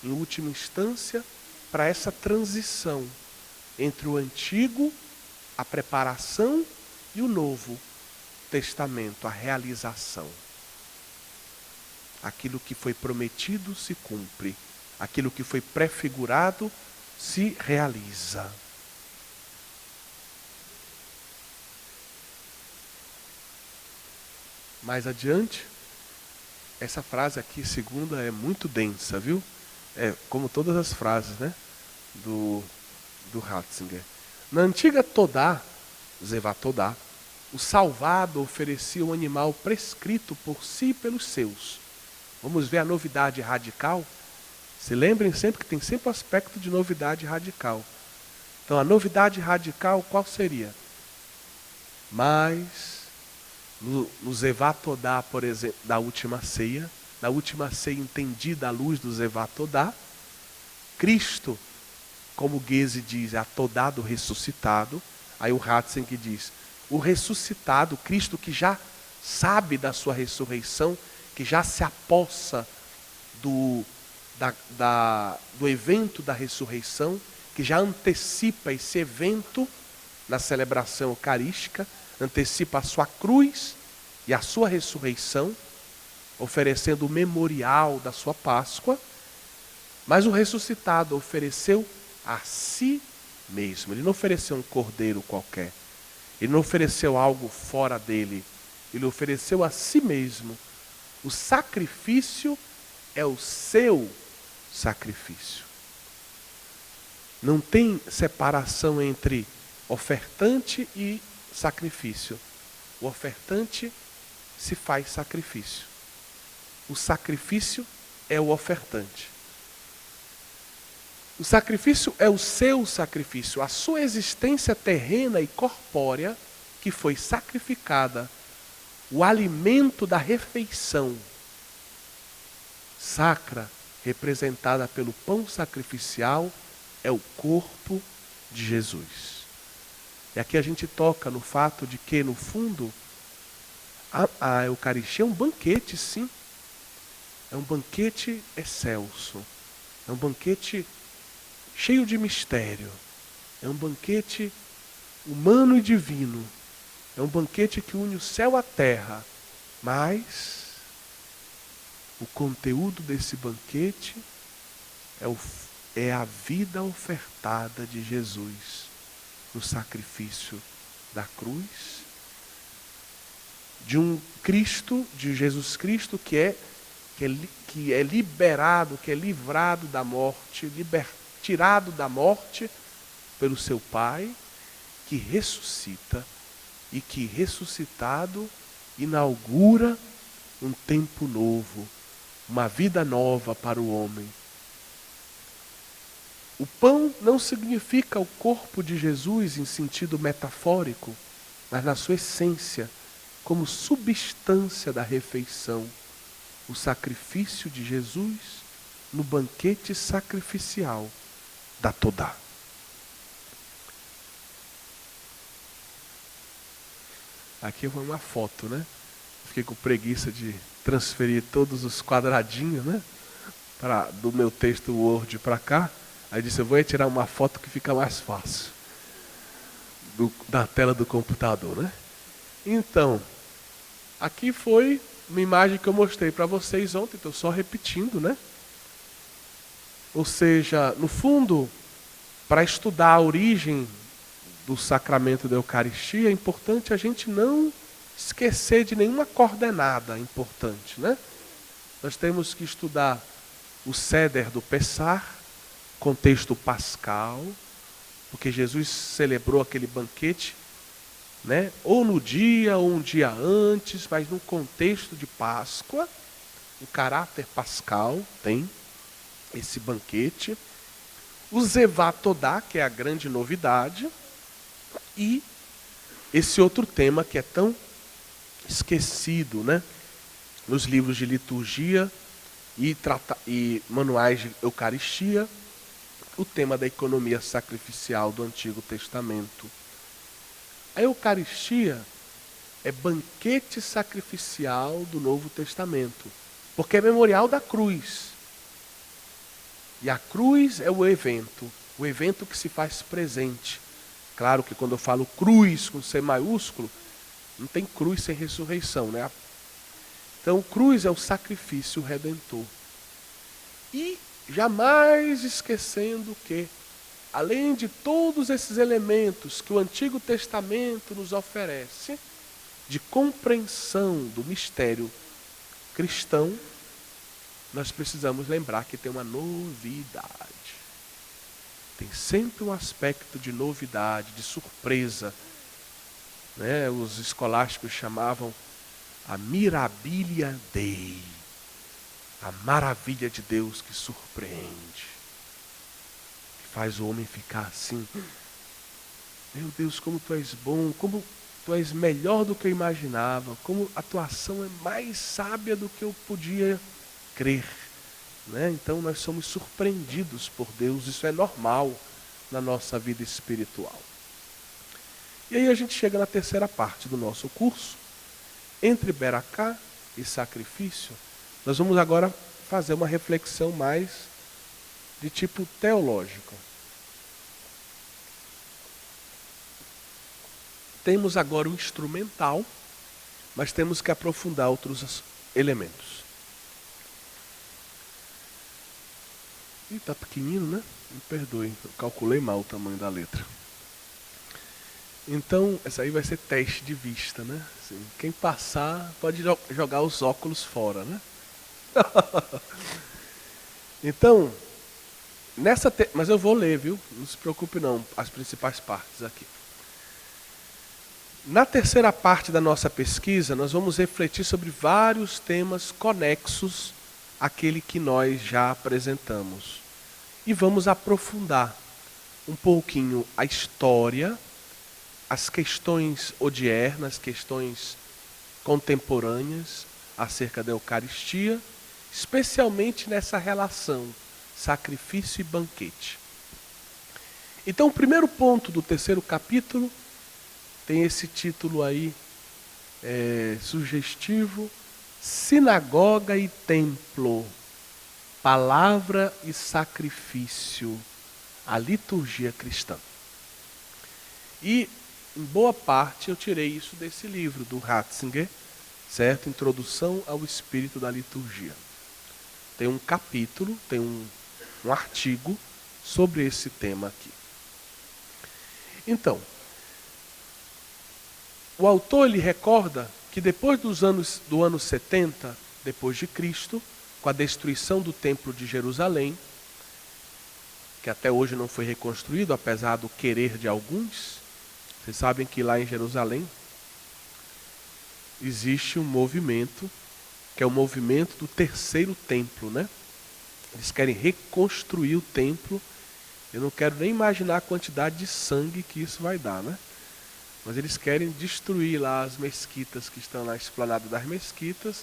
em última instância, para essa transição entre o Antigo, a preparação, e o Novo Testamento, a realização. Aquilo que foi prometido se cumpre, aquilo que foi prefigurado se realiza. Mais adiante, essa frase aqui, segunda, é muito densa, viu? É como todas as frases, né? Do Ratzinger. Na antiga Todá, Zevatodá, o salvado oferecia um animal prescrito por si e pelos seus. Vamos ver a novidade radical? Se lembrem sempre que tem sempre o aspecto de novidade radical. Então a novidade radical qual seria? Mas no Zevatodá, por exemplo, da última ceia, na última ceia entendida à luz do Zevatodá, Cristo, como Goethe diz, é a Todá do ressuscitado. Aí o Ratzinger diz, o ressuscitado, Cristo que já sabe da sua ressurreição, que já se apossa do evento da ressurreição, que já antecipa esse evento na celebração eucarística, antecipa a sua cruz e a sua ressurreição, oferecendo o memorial da sua Páscoa, mas o ressuscitado ofereceu a si mesmo. Ele não ofereceu um cordeiro qualquer. Ele não ofereceu algo fora dele. Ele ofereceu a si mesmo. O sacrifício é o seu sacrifício. Não tem separação entre ofertante e sacrifício. O ofertante se faz sacrifício. O sacrifício é o ofertante. O sacrifício é o seu sacrifício, a sua existência terrena e corpórea que foi sacrificada, o alimento da refeição sacra, representada pelo pão sacrificial, é o corpo de Jesus. E aqui a gente toca no fato de que, no fundo, a Eucaristia é um banquete, sim. É um banquete excelso. É um banquete cheio de mistério. É um banquete humano e divino. É um banquete que une o céu à terra. Mas O conteúdo desse banquete é a vida ofertada de Jesus no sacrifício da cruz, de um Cristo, de Jesus Cristo que é liberado, que é livrado da morte, tirado da morte pelo seu Pai, que ressuscita e que ressuscitado inaugura um tempo novo, uma vida nova para o homem. O pão não significa o corpo de Jesus em sentido metafórico, mas na sua essência, como substância da refeição, o sacrifício de Jesus no banquete sacrificial da Todá. Aqui foi uma foto, né? Fiquei com preguiça de transferir todos os quadradinhos, né? Do meu texto Word para cá. Aí disse, eu vou tirar uma foto que fica mais fácil. Da tela do computador, né? Então, aqui foi uma imagem que eu mostrei para vocês ontem, estou só repetindo, né? Ou seja, no fundo, para estudar a origem do sacramento da Eucaristia, é importante a gente não esquecer de nenhuma coordenada importante, né? Nós temos que estudar o Seder do Pessar, contexto pascal, porque Jesus celebrou aquele banquete, né? Ou no dia, ou um dia antes, mas no contexto de Páscoa, o caráter pascal tem esse banquete. O Zevá Todá, que é a grande novidade, e esse outro tema que é tão esquecido, né? Nos livros de liturgia e manuais de Eucaristia, o tema da economia sacrificial do Antigo Testamento. A Eucaristia é banquete sacrificial do Novo Testamento, porque é memorial da cruz. E a cruz é o evento que se faz presente. Claro que quando eu falo cruz com C maiúsculo, não tem cruz sem ressurreição, né? Então, cruz é o sacrifício redentor. E jamais esquecendo que, além de todos esses elementos que o Antigo Testamento nos oferece, de compreensão do mistério cristão, nós precisamos lembrar que tem uma novidade. Tem sempre um aspecto de novidade, de surpresa, né? Os escolásticos chamavam a mirabilia Dei, a maravilha de Deus que surpreende, que faz o homem ficar assim, meu Deus, como tu és bom, como tu és melhor do que eu imaginava, como a tua ação é mais sábia do que eu podia crer, né? Então nós somos surpreendidos por Deus, isso é normal na nossa vida espiritual. E aí a gente chega na terceira parte do nosso curso, entre Beracá e sacrifício. Nós vamos agora fazer uma reflexão mais de tipo teológico. Temos agora o instrumental, mas temos que aprofundar outros elementos. Ih, tá pequenino, né? Me perdoe, eu calculei mal o tamanho da letra. Então, essa aí vai ser teste de vista, né? Assim, quem passar pode jogar os óculos fora, né? Então, mas eu vou ler, viu? Não se preocupe não, as principais partes aqui. Na terceira parte da nossa pesquisa, nós vamos refletir sobre vários temas conexos àquele que nós já apresentamos. E vamos aprofundar um pouquinho a história, as questões odiernas, questões contemporâneas acerca da Eucaristia, especialmente nessa relação sacrifício e banquete. Então, o primeiro ponto do terceiro capítulo tem esse título aí, sugestivo, Sinagoga e Templo, Palavra e Sacrifício, a liturgia cristã. E, em boa parte, eu tirei isso desse livro, do Ratzinger, certo? Introdução ao Espírito da Liturgia. tem um capítulo, tem um artigo sobre esse tema aqui. Então, o autor ele recorda que depois do ano 70 depois de Cristo, com a destruição do templo de Jerusalém, que até hoje não foi reconstruído, apesar do querer de alguns. Vocês sabem que lá em Jerusalém existe um movimento, que é o movimento do terceiro templo, né? Eles querem reconstruir o templo. Eu não quero nem imaginar a quantidade de sangue que isso vai dar, né? Mas eles querem destruir lá as mesquitas que estão na esplanada das mesquitas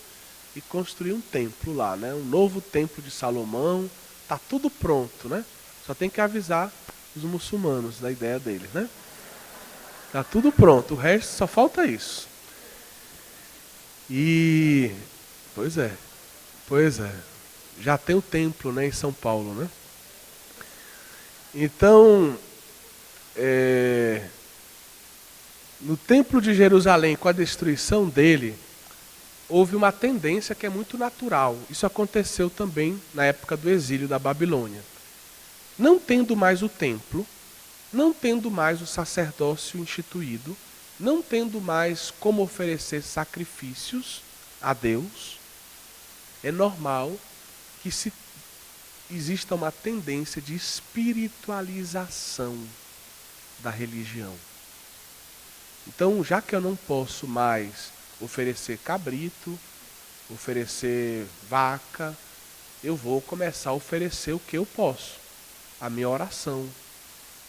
e construir um templo lá, né? Um novo templo de Salomão. Tá tudo pronto, né? Só tem que avisar os muçulmanos da ideia deles, né? Tá tudo pronto, o resto só falta isso. E pois é. Já tem o templo, né, em São Paulo, né? Então, no templo de Jerusalém, com a destruição dele, houve uma tendência que é muito natural. Isso aconteceu também na época do exílio da Babilônia. Não tendo mais o templo, não tendo mais o sacerdócio instituído, não tendo mais como oferecer sacrifícios a Deus, é normal que exista uma tendência de espiritualização da religião. Então, já que eu não posso mais oferecer cabrito, oferecer vaca, eu vou começar a oferecer o que eu posso. A minha oração,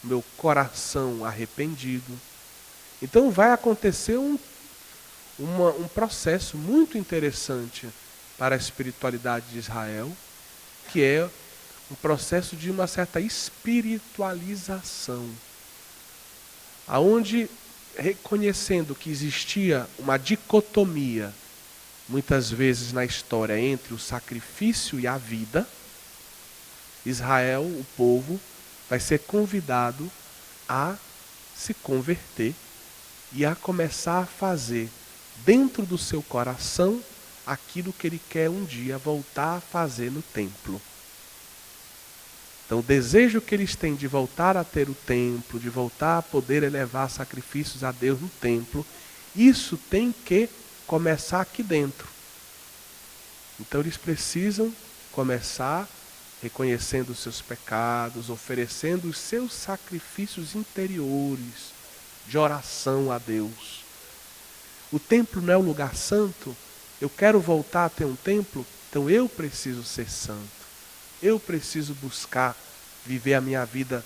o meu coração arrependido. Então vai acontecer um processo muito interessante para a espiritualidade de Israel, que é um processo de uma certa espiritualização, aonde, reconhecendo que existia uma dicotomia, muitas vezes na história, entre o sacrifício e a vida, Israel, o povo, vai ser convidado a se converter e a começar a fazer dentro do seu coração aquilo que ele quer um dia voltar a fazer no templo. Então o desejo que eles têm de voltar a ter o templo, de voltar a poder elevar sacrifícios a Deus no templo, isso tem que começar aqui dentro. Então eles precisam começar reconhecendo os seus pecados, oferecendo os seus sacrifícios interiores de oração a Deus. O templo não é um lugar santo. Eu quero voltar a ter um templo, então eu preciso ser santo. Eu preciso buscar viver a minha vida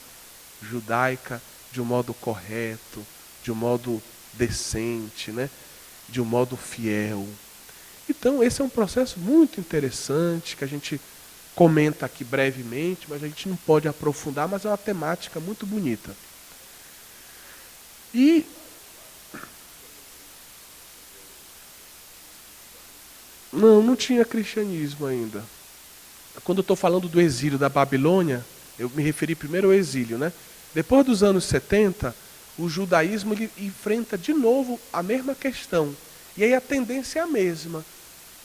judaica de um modo correto, de um modo decente, né? De um modo fiel. Então esse é um processo muito interessante que a gente comenta aqui brevemente, mas a gente não pode aprofundar, mas é uma temática muito bonita. E não tinha cristianismo ainda. Quando eu estou falando do exílio da Babilônia, eu me referi primeiro ao exílio, né? Depois dos anos 70, o judaísmo ele enfrenta de novo a mesma questão. E aí a tendência é a mesma.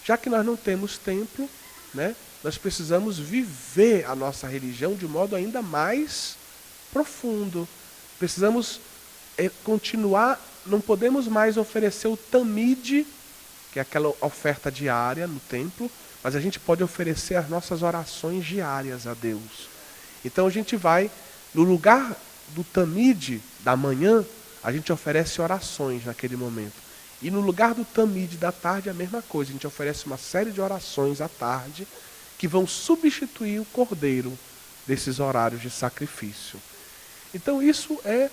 Já que nós não temos templo, né? Nós precisamos viver a nossa religião de modo ainda mais profundo. Precisamos continuar, não podemos mais oferecer o tamid, que é aquela oferta diária no templo, mas a gente pode oferecer as nossas orações diárias a Deus. Então a gente vai, no lugar do tamid da manhã, a gente oferece orações naquele momento. E no lugar do tamid da tarde, a mesma coisa. A gente oferece uma série de orações à tarde, que vão substituir o cordeiro desses horários de sacrifício. Então isso é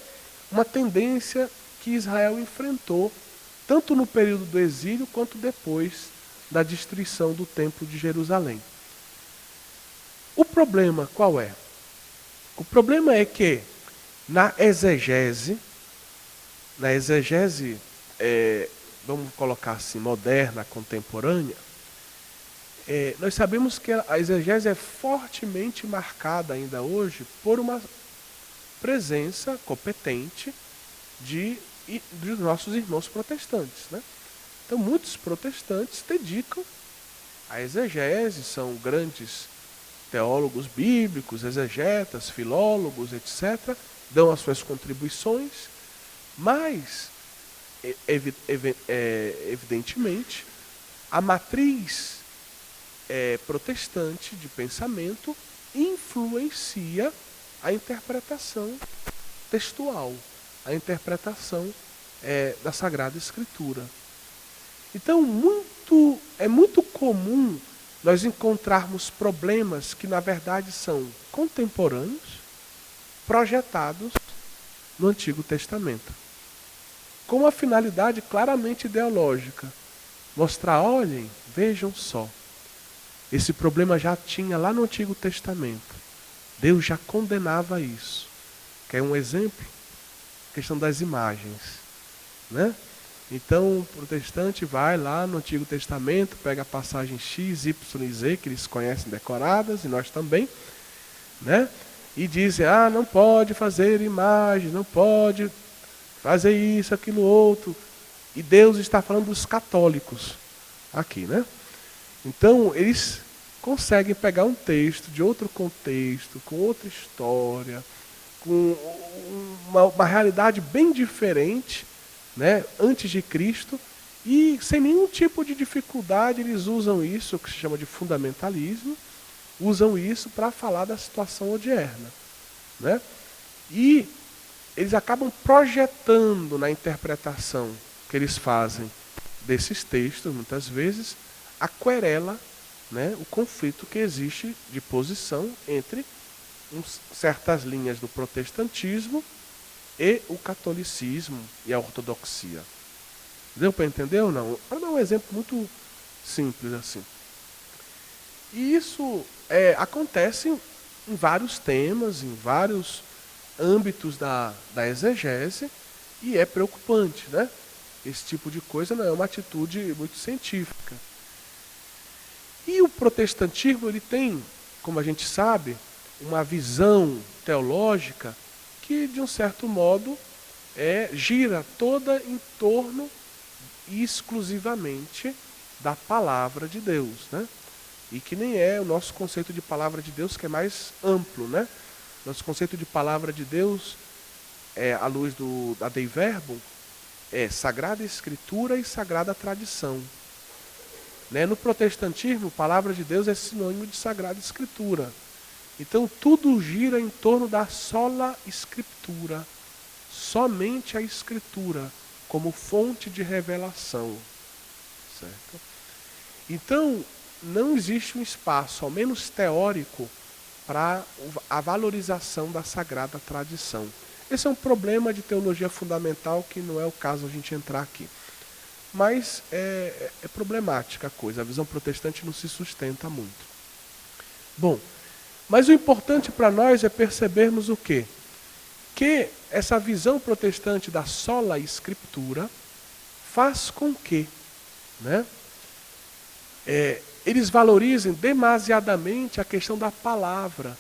uma tendência que Israel enfrentou, tanto no período do exílio, quanto depois da destruição do templo de Jerusalém. O problema qual é? O problema é que na exegese, vamos colocar assim, moderna, contemporânea, nós sabemos que a exegese é fortemente marcada ainda hoje por uma presença competente dos nossos irmãos protestantes, né? Então muitos protestantes dedicam a exegese, são grandes teólogos bíblicos, exegetas, filólogos, etc., dão as suas contribuições, mas, evidentemente, a matriz protestante de pensamento influencia a interpretação textual, a interpretação da Sagrada Escritura. Então, é muito comum nós encontrarmos problemas que, na verdade, são contemporâneos, projetados no Antigo Testamento, com uma finalidade claramente ideológica. Mostrar, olhem, vejam só, esse problema já tinha lá no Antigo Testamento. Deus já condenava isso. Quer um exemplo? A questão das imagens, né? Então, o protestante vai lá no Antigo Testamento, pega a passagem X, Y e Z, que eles conhecem decoradas, e nós também, né? E dizem, não pode fazer imagem, não pode fazer isso, aquilo, outro. E Deus está falando dos católicos aqui, né? Então, eles conseguem pegar um texto de outro contexto, com outra história, com uma realidade bem diferente, né, antes de Cristo, e sem nenhum tipo de dificuldade eles usam isso, que se chama de fundamentalismo, usam isso para falar da situação odierna, né? E eles acabam projetando na interpretação que eles fazem desses textos, muitas vezes, a querela, né, o conflito que existe de posição entre certas linhas do protestantismo e o catolicismo e a ortodoxia. Deu para entender ou não? Para dar um exemplo muito simples assim. E isso acontece em vários temas, em vários âmbitos da exegese, e é preocupante, né? Esse tipo de coisa não é uma atitude muito científica. E o protestantismo, ele tem, como a gente sabe, uma visão teológica que, de um certo modo, gira toda em torno exclusivamente da palavra de Deus, né? E que nem é o nosso conceito de palavra de Deus, que é mais amplo, né? Nosso conceito de palavra de Deus, à luz da Dei Verbum, é Sagrada Escritura e Sagrada Tradição. Né? No protestantismo, palavra de Deus é sinônimo de Sagrada Escritura. Então, tudo gira em torno da sola Escritura, somente a Escritura, como fonte de revelação. Certo? Então, não existe um espaço, ao menos teórico, para a valorização da Sagrada Tradição. Esse é um problema de teologia fundamental que não é o caso a gente entrar aqui. Mas é problemática a coisa, a visão protestante não se sustenta muito. Bom, mas o importante para nós é percebermos o quê? Que essa visão protestante da sola Escritura faz com que, né, eles valorizem demasiadamente a questão da palavra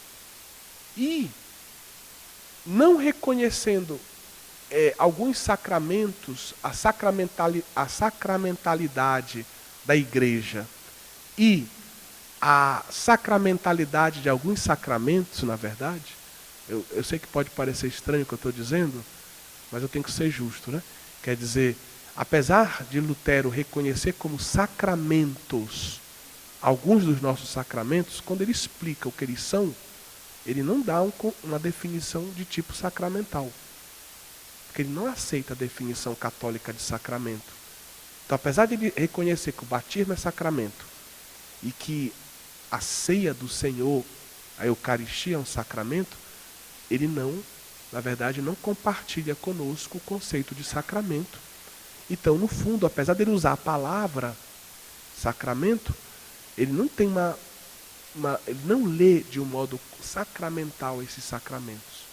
e não reconhecendo alguns sacramentos, a sacramentalidade da igreja e a sacramentalidade de alguns sacramentos, na verdade, eu sei que pode parecer estranho o que eu estou dizendo, mas eu tenho que ser justo, né? Quer dizer, apesar de Lutero reconhecer como sacramentos alguns dos nossos sacramentos, quando ele explica o que eles são, ele não dá uma definição de tipo sacramental. Porque ele não aceita a definição católica de sacramento. Então, apesar de ele reconhecer que o batismo é sacramento e que a ceia do Senhor, a Eucaristia é um sacramento, ele não, na verdade, não compartilha conosco o conceito de sacramento. Então, no fundo, apesar dele usar a palavra sacramento, ele não tem ele não lê de um modo sacramental esses sacramentos.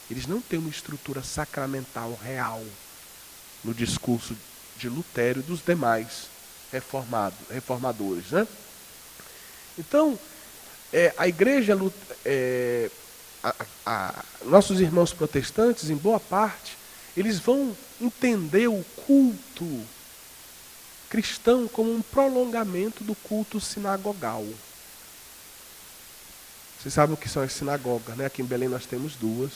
Eles não têm uma estrutura sacramental real no discurso de Lutero e dos demais reformadores, né? Então, a igreja, nossos irmãos protestantes, em boa parte, eles vão entender o culto cristão como um prolongamento do culto sinagogal. Vocês sabem o que são as sinagogas, né? Aqui em Belém nós temos duas.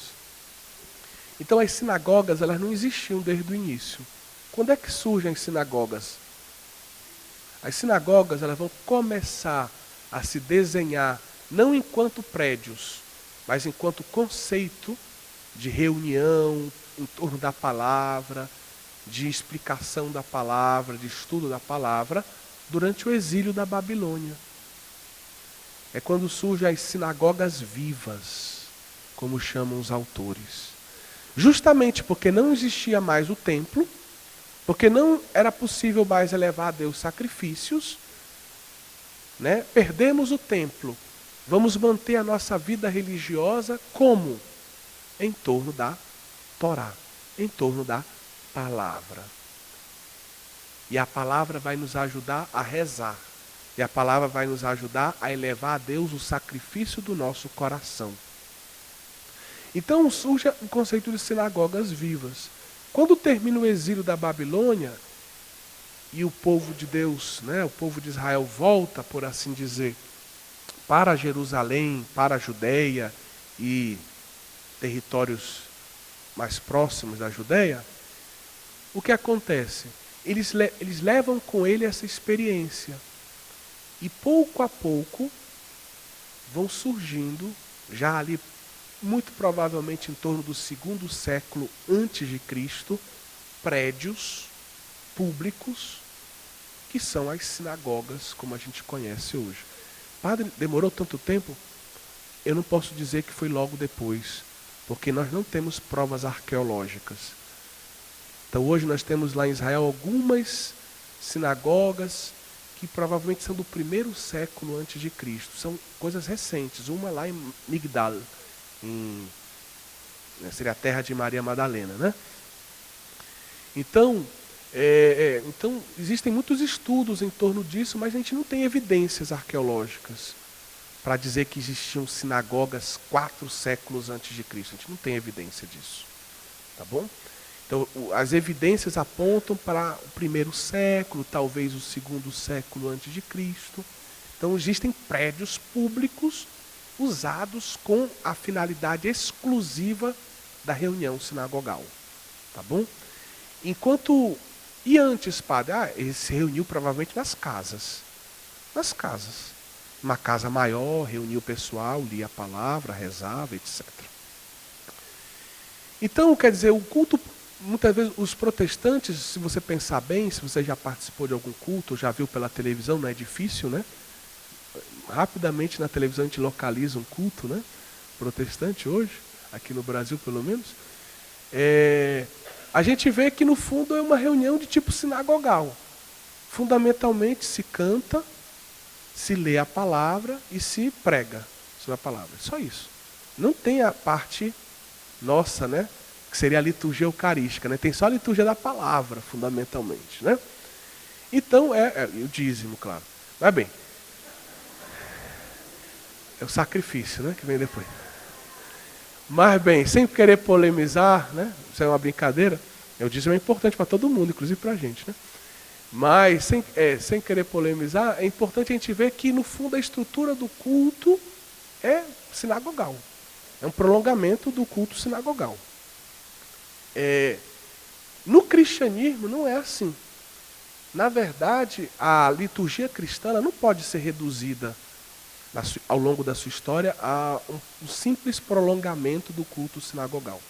Então as sinagogas, elas não existiam desde o início. Quando é que surgem as sinagogas? As sinagogas, elas vão começar a se desenhar não enquanto prédios, mas enquanto conceito de reunião em torno da palavra, de explicação da palavra, de estudo da palavra, durante o exílio da Babilônia. É quando surgem as sinagogas vivas, como chamam os autores. Justamente porque não existia mais o templo, porque não era possível mais elevar a Deus sacrifícios, né? Perdemos o templo. Vamos manter a nossa vida religiosa como? Em torno da Torá, em torno da palavra. E a palavra vai nos ajudar a rezar. E a palavra vai nos ajudar a elevar a Deus o sacrifício do nosso coração. Então surge o conceito de sinagogas vivas. Quando termina o exílio da Babilônia, e o povo de Deus, né, o povo de Israel volta, por assim dizer, para Jerusalém, para a Judéia e territórios mais próximos da Judéia, o que acontece? Eles levam com ele essa experiência. E pouco a pouco vão surgindo, já ali muito provavelmente em torno do 2º século antes de Cristo, prédios públicos que são as sinagogas como a gente conhece hoje. Padre, demorou tanto tempo? Eu não posso dizer que foi logo depois, porque nós não temos provas arqueológicas. Então hoje nós temos lá em Israel algumas sinagogas que provavelmente são do 1º século antes de Cristo. São coisas recentes. Uma lá em Migdal, seria a terra de Maria Madalena, né? Então, então existem muitos estudos em torno disso, mas a gente não tem evidências arqueológicas para dizer que existiam sinagogas 4 séculos antes de Cristo. A gente não tem evidência disso, tá bom? Então, as evidências apontam para o 1º século, talvez o 2º século antes de Cristo. Então, existem prédios públicos usados com a finalidade exclusiva da reunião sinagogal, tá bom? E antes, padre, ele se reuniu provavelmente nas casas. Nas casas. Uma casa maior, reuniu o pessoal, lia a palavra, rezava, etc. Então, quer dizer, o culto, muitas vezes os protestantes, se você pensar bem, se você já participou de algum culto, já viu pela televisão, não é difícil, né? Rapidamente na televisão a gente localiza um culto, né? Protestante hoje, aqui no Brasil pelo menos. A gente vê que no fundo é uma reunião de tipo sinagogal. Fundamentalmente se canta, se lê a palavra e se prega sobre a palavra. Só isso. Não tem a parte nossa, né? Que seria a liturgia eucarística, né? Tem só a liturgia da palavra, fundamentalmente, né? Então, o dízimo, claro. Mas bem, é o sacrifício, né? Que vem depois. Mas bem, sem querer polemizar, né? Isso é uma brincadeira. O dízimo é importante para todo mundo, inclusive para a gente, né? Mas, sem querer polemizar, é importante a gente ver que, no fundo, a estrutura do culto é sinagogal. É um prolongamento do culto sinagogal. No cristianismo não é assim. Na verdade, a liturgia cristã não pode ser reduzida ao longo da sua história a um simples prolongamento do culto sinagogal.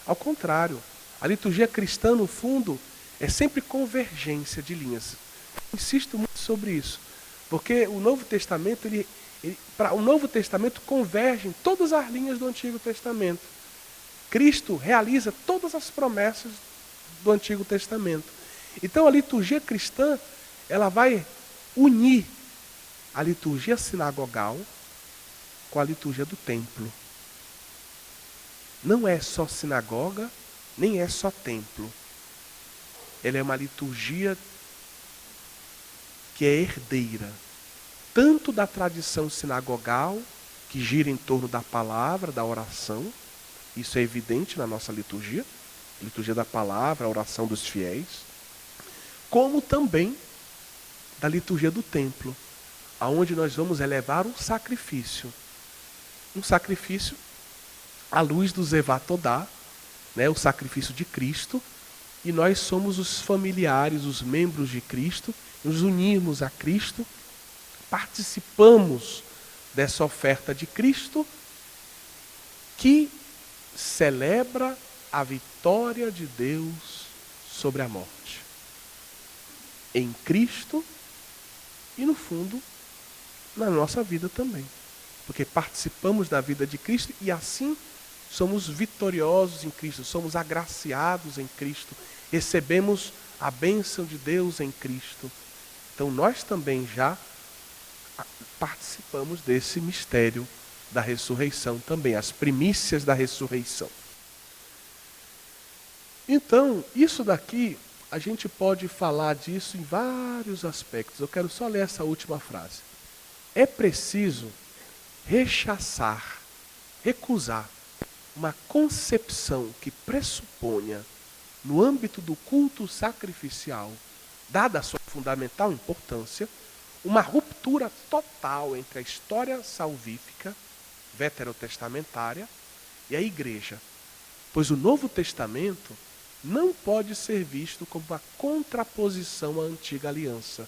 Ao contrário, a liturgia cristã, no fundo, é sempre convergência de linhas. Eu insisto muito sobre isso, porque o Novo Testamento, para o Novo Testamento convergem todas as linhas do Antigo Testamento. Cristo realiza todas as promessas do Antigo Testamento. Então a liturgia cristã, ela vai unir a liturgia sinagogal com a liturgia do templo. Não é só sinagoga, nem é só templo. Ela é uma liturgia que é herdeira, tanto da tradição sinagogal, que gira em torno da palavra, da oração. Isso é evidente na nossa liturgia. A liturgia da palavra, a oração dos fiéis. como também da liturgia do templo, aonde nós vamos elevar um sacrifício à luz do Zevatodá, né, o sacrifício de Cristo, e nós somos os familiares, os membros de Cristo, nos unimos a Cristo, participamos dessa oferta de Cristo, que celebra a vitória de Deus sobre a morte. Em Cristo e, no fundo, na nossa vida também. Porque participamos da vida de Cristo e assim somos vitoriosos em Cristo, somos agraciados em Cristo, recebemos a bênção de Deus em Cristo. Então nós também já participamos desse mistério da ressurreição também, as primícias da ressurreição. Então, isso daqui, a gente pode falar disso em vários aspectos. Eu quero só ler essa última frase. É preciso rechaçar, recusar uma concepção que pressuponha, no âmbito do culto sacrificial, dada a sua fundamental importância, uma ruptura total entre a história salvífica, veterotestamentária, e a igreja. Pois o Novo Testamento não pode ser visto como uma contraposição à antiga aliança,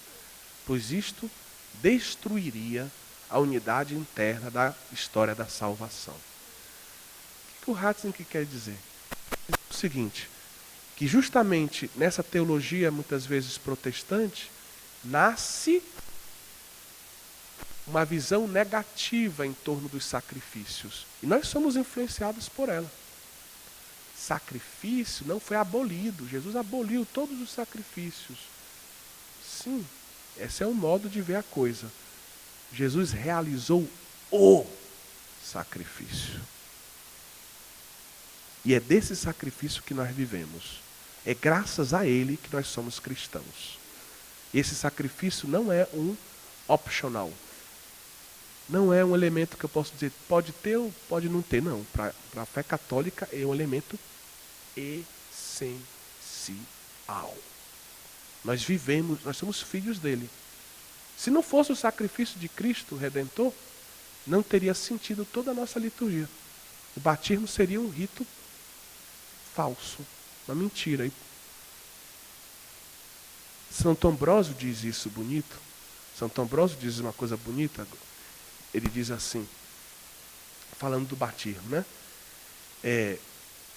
pois isto destruiria a unidade interna da história da salvação. O que o Ratzinger quer dizer? O seguinte, que justamente nessa teologia, muitas vezes protestante, nasce uma visão negativa em torno dos sacrifícios. E nós somos influenciados por ela. Sacrifício não foi abolido. Jesus aboliu todos os sacrifícios. Sim, esse é um modo de ver a coisa. Jesus realizou o sacrifício. E é desse sacrifício que nós vivemos. É graças a ele que nós somos cristãos. Esse sacrifício não é um optional. Não é um elemento que eu posso dizer, pode ter ou pode não ter. Não, para a fé católica é um elemento essencial. Nós vivemos, nós somos filhos dele. Se não fosse o sacrifício de Cristo Redentor, não teria sentido toda a nossa liturgia. O batismo seria um rito falso, uma mentira. Santo Ambrósio diz isso bonito. Santo Ambrósio diz uma coisa bonita. Ele diz assim, falando do batismo, né?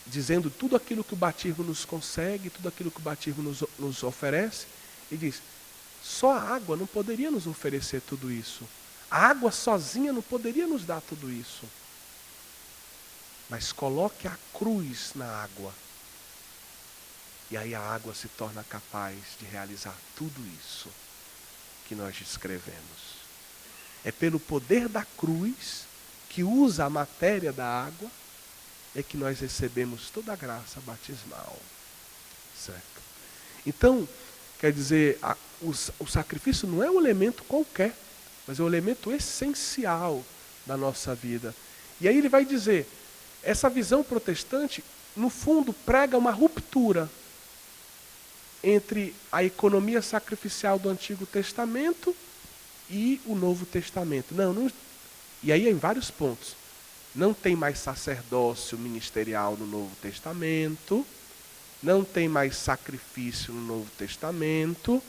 Dizendo tudo aquilo que o batismo nos consegue, tudo aquilo que o batismo nos oferece. Ele diz, só a água não poderia nos oferecer tudo isso. A água sozinha não poderia nos dar tudo isso. Mas coloque a cruz na água. E aí a água se torna capaz de realizar tudo isso que nós descrevemos. É pelo poder da cruz, que usa a matéria da água, é que nós recebemos toda a graça batismal. Certo? Então, quer dizer, o sacrifício não é um elemento qualquer, mas é um elemento essencial da nossa vida. E aí ele vai dizer, essa visão protestante, no fundo, prega uma ruptura entre a economia sacrificial do Antigo Testamento e o Novo Testamento. Não, e aí em vários pontos. Não tem mais sacerdócio ministerial no Novo Testamento, não tem mais sacrifício no Novo Testamento,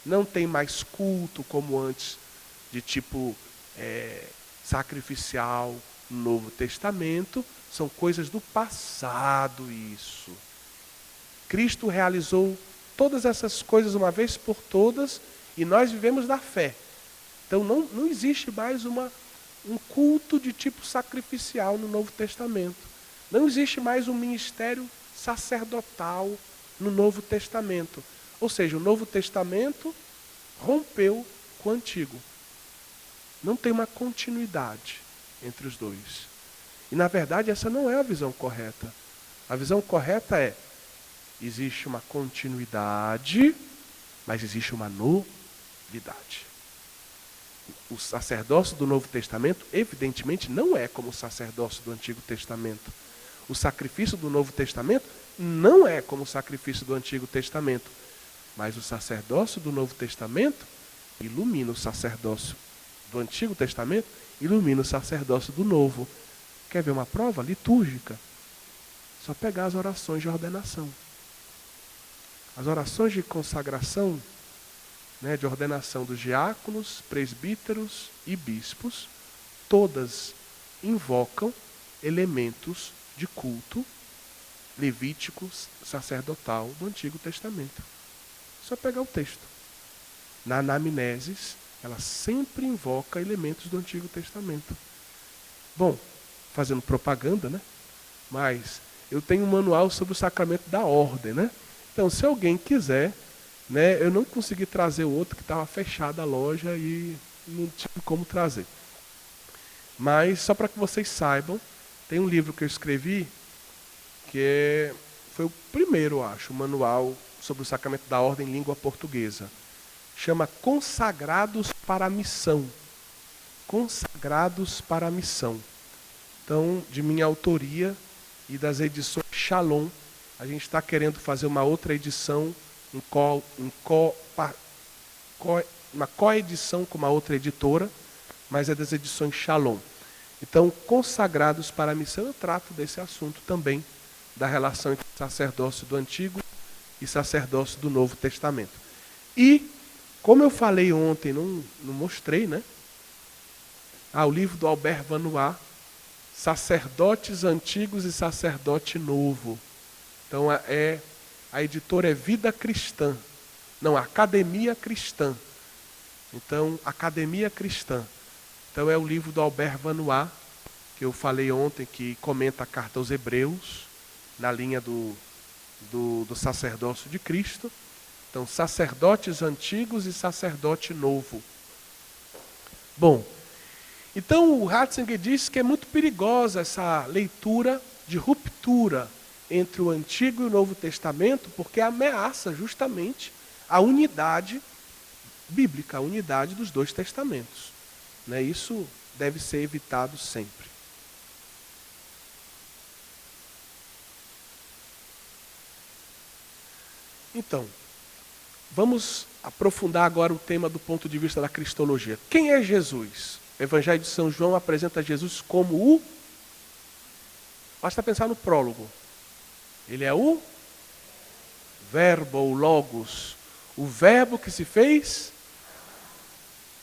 não tem mais culto como antes, de tipo sacrificial no Novo Testamento. São coisas do passado isso. Cristo realizou todas essas coisas uma vez por todas e nós vivemos da fé. Então não existe mais um culto de tipo sacrificial no Novo Testamento. Não existe mais um ministério sacerdotal no Novo Testamento. Ou seja, o Novo Testamento rompeu com o Antigo. Não tem uma continuidade entre os dois. E na verdade essa não é a visão correta. A visão correta é, existe uma continuidade, mas existe uma novidade. O sacerdócio do Novo Testamento, evidentemente, não é como o sacerdócio do Antigo Testamento. O sacrifício do Novo Testamento não é como o sacrifício do Antigo Testamento. Mas o sacerdócio do Novo Testamento ilumina o sacerdócio do Antigo Testamento, ilumina o sacerdócio do Novo. Quer ver uma prova litúrgica? Só pegar as orações de ordenação. As orações de consagração, né, de ordenação dos diáconos, presbíteros e bispos, todas invocam elementos de culto levíticos sacerdotal do Antigo Testamento. Só pegar o texto. Na anamneses, ela sempre invoca elementos do Antigo Testamento. Bom, fazendo propaganda, né? Mas eu tenho um manual sobre o sacramento da ordem, né? Então, se alguém quiser, né? Eu não consegui trazer o outro que estava fechada a loja e não tive como trazer. Mas, só para que vocês saibam, tem um livro que eu escrevi, foi o primeiro, eu acho, o manual sobre o sacramento da ordem em língua portuguesa. Chama Consagrados para a Missão. Consagrados para a Missão. Então, de minha autoria e das edições Shalom, a gente está querendo fazer uma outra edição, uma coedição com uma outra editora, mas é das edições Shalom. Então, Consagrados para a Missão, eu trato desse assunto também, da relação entre sacerdócio do Antigo e sacerdócio do Novo Testamento. E, como eu falei ontem, não mostrei, né? O livro do Albert Vanois, Sacerdotes Antigos e Sacerdote Novo. Então, a editora é Vida Cristã. Não, Academia Cristã. Então, Academia Cristã. Então, é o livro do Albert Vanois, que eu falei ontem, que comenta a carta aos Hebreus, na linha do sacerdócio de Cristo. Então, sacerdotes antigos e sacerdote novo. Bom, então o Ratzinger diz que é muito perigosa essa leitura de ruptura entre o Antigo e o Novo Testamento, porque ameaça justamente a unidade bíblica, a unidade dos dois testamentos. Né? Isso deve ser evitado sempre. Então, vamos aprofundar agora o tema do ponto de vista da cristologia. Quem é Jesus? O Evangelho de São João apresenta Jesus como o... Basta pensar no prólogo. Ele é o Verbo, ou Logos. O Verbo que se fez.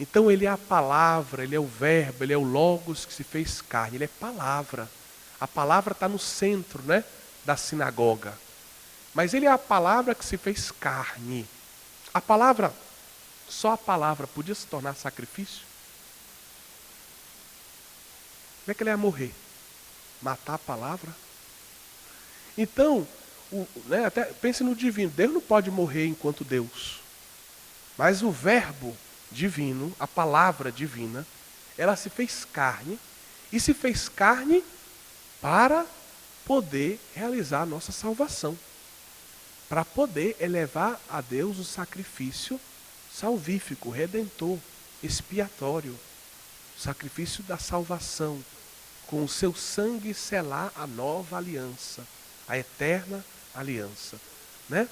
Então ele é a palavra, ele é o Verbo, ele é o Logos que se fez carne. Ele é palavra. A palavra está no centro, né, da sinagoga. Mas ele é a palavra que se fez carne. A palavra, só a palavra podia se tornar sacrifício? Como é que ele ia morrer? Matar a palavra? Então, até pense no divino. Deus não pode morrer enquanto Deus. Mas o verbo divino, a palavra divina, ela se fez carne. E se fez carne para poder realizar a nossa salvação. Para poder elevar a Deus o sacrifício salvífico, redentor, expiatório. O sacrifício da salvação. Com o seu sangue selar a nova aliança. A eterna aliança. Né?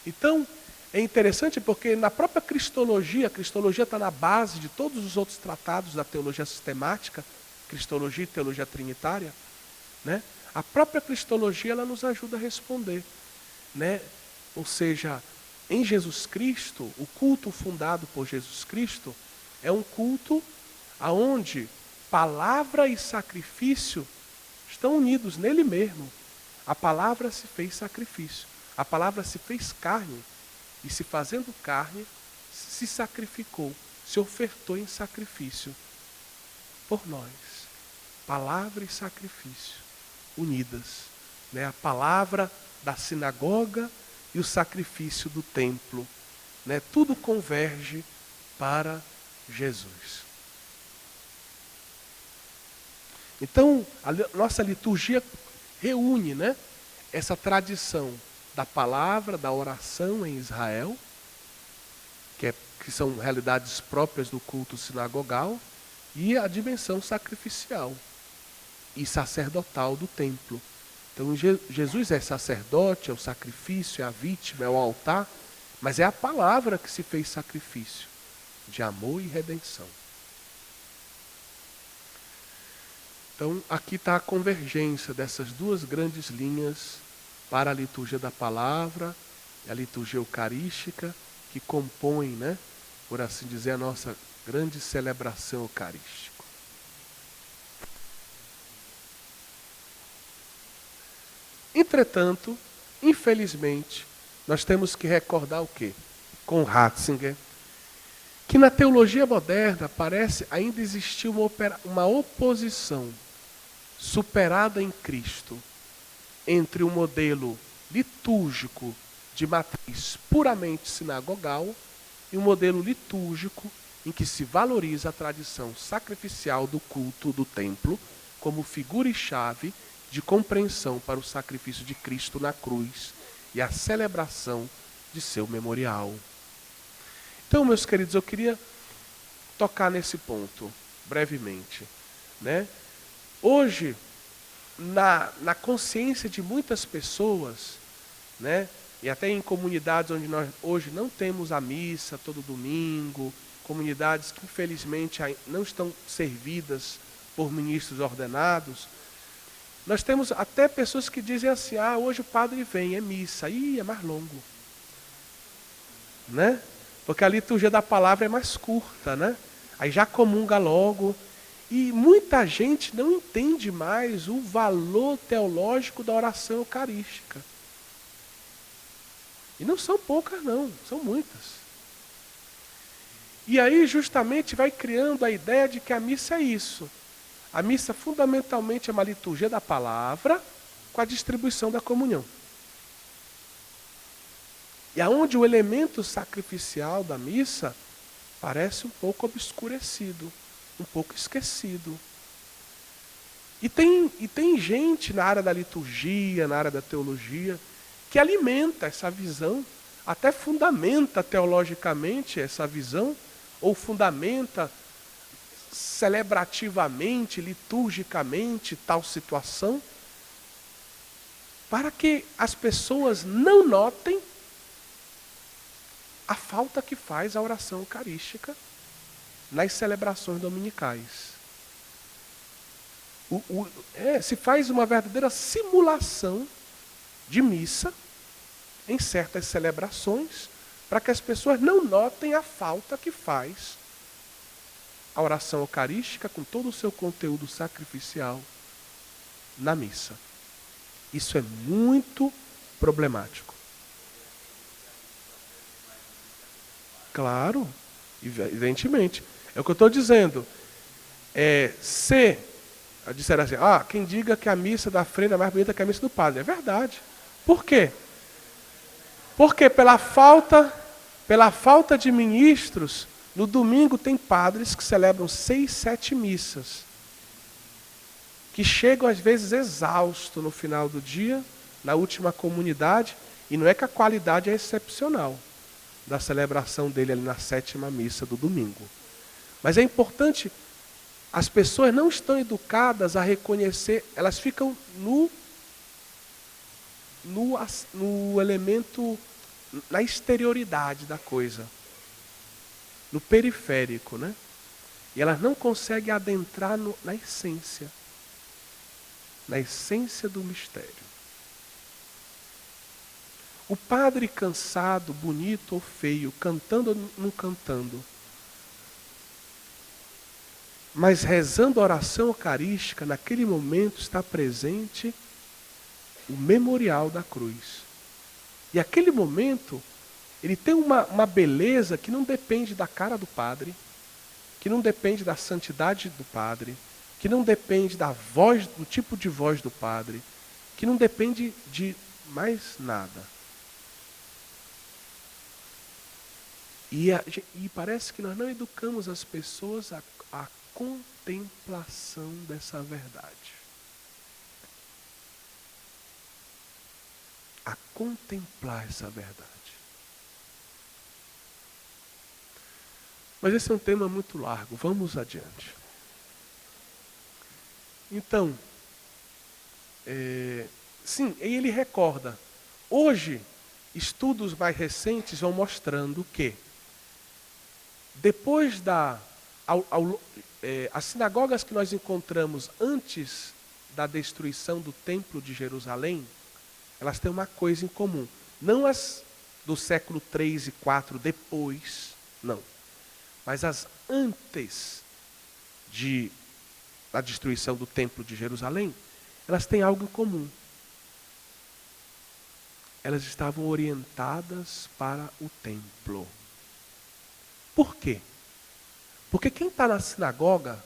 Então, é interessante porque na própria cristologia, a cristologia está na base de todos os outros tratados da teologia sistemática, cristologia e teologia trinitária. Né? A própria cristologia ela nos ajuda a responder. Né? Ou seja, em Jesus Cristo, o culto fundado por Jesus Cristo é um culto onde palavra e sacrifício estão unidos nele mesmo. A palavra se fez sacrifício. A palavra se fez carne. E se fazendo carne, se sacrificou, se ofertou em sacrifício por nós. Palavra e sacrifício unidas. Né? A palavra da sinagoga e o sacrifício do templo. Né? Tudo converge para Jesus. Então, a nossa liturgia reúne, né, essa tradição da palavra, da oração em Israel, que são realidades próprias do culto sinagogal, e a dimensão sacrificial e sacerdotal do templo. Então Jesus é sacerdote, é o sacrifício, é a vítima, é o altar, Mas é a palavra que se fez sacrifício de amor e redenção. Então, aqui está a convergência dessas duas grandes linhas para a liturgia da palavra e a liturgia eucarística, que compõem, né, por assim dizer, a nossa grande celebração eucarística. Entretanto, infelizmente, nós temos que recordar o quê? Com Ratzinger, que na teologia moderna parece ainda existir uma oposição superada em Cristo entre o modelo litúrgico de matriz puramente sinagogal e um modelo litúrgico em que se valoriza a tradição sacrificial do culto do templo como figura e chave de compreensão para o sacrifício de Cristo na cruz e a celebração de seu memorial. Então, meus queridos, eu queria tocar nesse ponto brevemente, né? Hoje, na consciência de muitas pessoas, né, e até em comunidades onde nós hoje não temos a missa todo domingo, comunidades que infelizmente não estão servidas por ministros ordenados, nós temos até pessoas que dizem assim, hoje o padre vem, é missa, é mais longo. Né? Porque a liturgia da palavra é mais curta, né? Aí já comunga logo. E muita gente não entende mais o valor teológico da oração eucarística. E não são poucas não, são muitas. E aí justamente vai criando a ideia de que a missa é isso. A missa fundamentalmente é uma liturgia da palavra com a distribuição da comunhão. E aonde o elemento sacrificial da missa parece um pouco obscurecido, um pouco esquecido. E tem gente na área da liturgia, na área da teologia, que alimenta essa visão, até fundamenta teologicamente essa visão, ou fundamenta celebrativamente, liturgicamente tal situação, para que as pessoas não notem a falta que faz a oração eucarística nas celebrações dominicais. Se faz uma verdadeira simulação de missa em certas celebrações, para que as pessoas não notem a falta que faz a oração eucarística com todo o seu conteúdo sacrificial na missa. Isso é muito problemático. Claro, evidentemente. É o que eu estou dizendo. Se disser assim, quem diga que a missa da freira é mais bonita que a missa do padre. É verdade. Por quê? Porque pela falta de ministros, no domingo tem padres que celebram 6, 7 missas. Que chegam às vezes exaustos no final do dia, na última comunidade, e não é que a qualidade é excepcional da celebração dele ali na 7ª missa do domingo. Mas é importante, as pessoas não estão educadas a reconhecer, elas ficam no elemento, na exterioridade da coisa, no periférico, né? E elas não conseguem adentrar na essência do mistério. O padre cansado, bonito ou feio, cantando ou não cantando, mas rezando a oração eucarística, naquele momento está presente o memorial da cruz. E aquele momento, ele tem uma beleza que não depende da cara do padre, que não depende da santidade do padre, que não depende da voz, do tipo de voz do padre, que não depende de mais nada. E parece que nós não educamos as pessoas à contemplação dessa verdade. A contemplar essa verdade. Mas esse é um tema muito largo, vamos adiante. Então, sim, ele recorda. Hoje, estudos mais recentes vão mostrando que depois as sinagogas que nós encontramos antes da destruição do Templo de Jerusalém, elas têm uma coisa em comum. Não as do século 3 e 4 depois, não. Mas as antes da destruição do Templo de Jerusalém, elas têm algo em comum. Elas estavam orientadas para o templo. Por quê? Porque quem está na sinagoga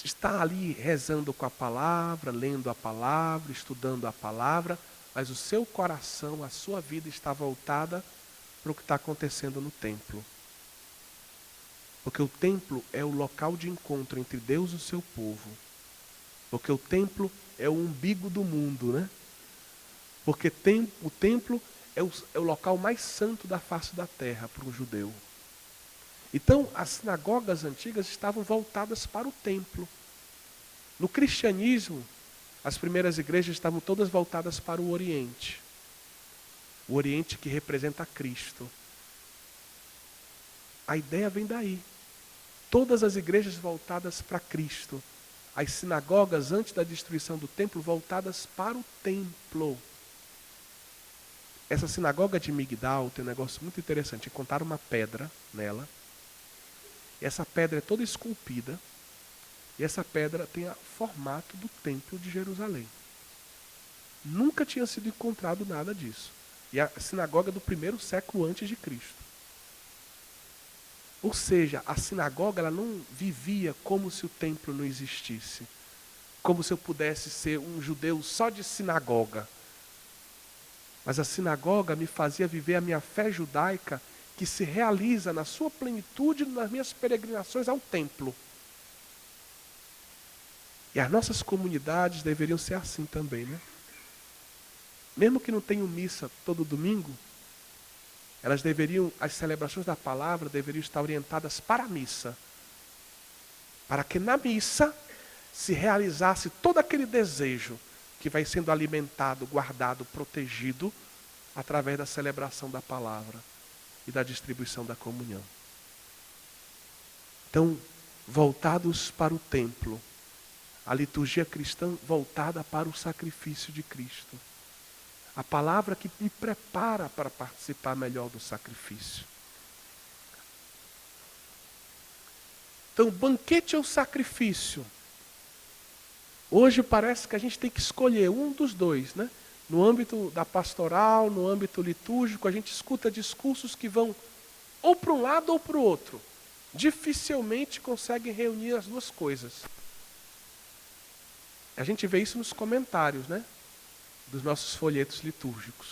está ali rezando com a palavra, lendo a palavra, estudando a palavra, mas o seu coração, a sua vida está voltada para o que está acontecendo no templo. Porque o templo é o local de encontro entre Deus e o seu povo. Porque o templo é o umbigo do mundo, né? Porque o templo é o local mais santo da face da terra para um judeu. Então, as sinagogas antigas estavam voltadas para o templo. No cristianismo, as primeiras igrejas estavam todas voltadas para o Oriente. O Oriente que representa Cristo. A ideia vem daí. Todas as igrejas voltadas para Cristo. As sinagogas, antes da destruição do templo, voltadas para o templo. Essa sinagoga de Migdal tem um negócio muito interessante. Encontraram uma pedra nela. E essa pedra é toda esculpida. E essa pedra tem o formato do templo de Jerusalém. Nunca tinha sido encontrado nada disso. E a sinagoga do primeiro século antes de Cristo. Ou seja, a sinagoga ela não vivia como se o templo não existisse. Como se eu pudesse ser um judeu só de sinagoga. Mas a sinagoga me fazia viver a minha fé judaica que se realiza na sua plenitude nas minhas peregrinações ao templo. E as nossas comunidades deveriam ser assim também, né? Mesmo que não tenham missa todo domingo, as celebrações da palavra deveriam estar orientadas para a missa. Para que na missa se realizasse todo aquele desejo que vai sendo alimentado, guardado, protegido através da celebração da palavra e da distribuição da comunhão. Então, voltados para o templo, a liturgia cristã voltada para o sacrifício de Cristo. A palavra que me prepara para participar melhor do sacrifício. Então, banquete ou sacrifício? Hoje parece que a gente tem que escolher um dos dois, né? No âmbito da pastoral, no âmbito litúrgico, a gente escuta discursos que vão ou para um lado ou para o outro. Dificilmente conseguem reunir as duas coisas. A gente vê isso nos comentários, né? Dos nossos folhetos litúrgicos.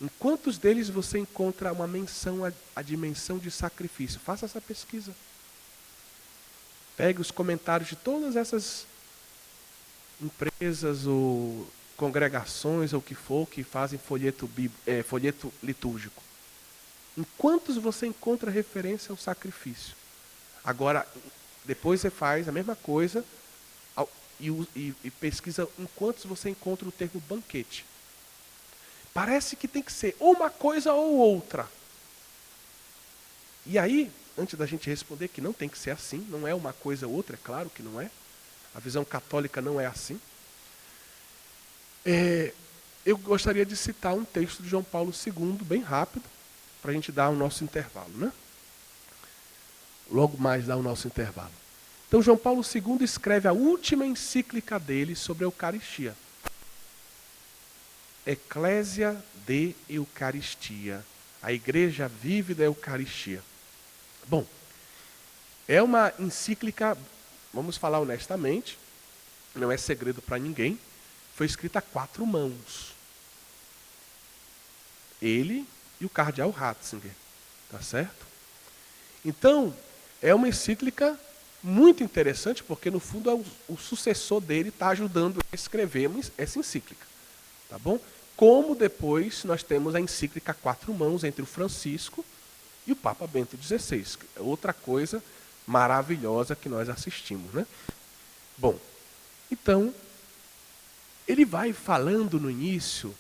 Em quantos deles você encontra uma menção à dimensão de sacrifício? Faça essa pesquisa. Pegue os comentários de todas essas empresas ou congregações ou o que for que fazem folheto litúrgico. Em quantos você encontra referência ao sacrifício? Agora, depois você faz a mesma coisa e pesquisa em quantos você encontra o termo banquete. Parece que tem que ser ou uma coisa ou outra. E aí, antes da gente responder que não tem que ser assim, não é uma coisa ou outra, é claro que não é. A visão católica não é assim. Eu gostaria de citar um texto de João Paulo II, bem rápido, para a gente dar o nosso intervalo, né? Logo mais dar o nosso intervalo. Então, João Paulo II escreve a última encíclica dele sobre a Eucaristia. Ecclesia de Eucaristia. A igreja vive da Eucaristia. Bom, é uma encíclica, vamos falar honestamente, não é segredo para ninguém, foi escrita a 4 mãos. Ele e o cardeal Ratzinger, tá certo? Então, é uma encíclica muito interessante, porque no fundo o sucessor dele está ajudando a escrever essa encíclica. Tá bom? Como depois nós temos a encíclica a 4 mãos entre o Francisco e o Papa Bento XVI. É outra coisa maravilhosa que nós assistimos, né? Bom, então, ele vai falando no início,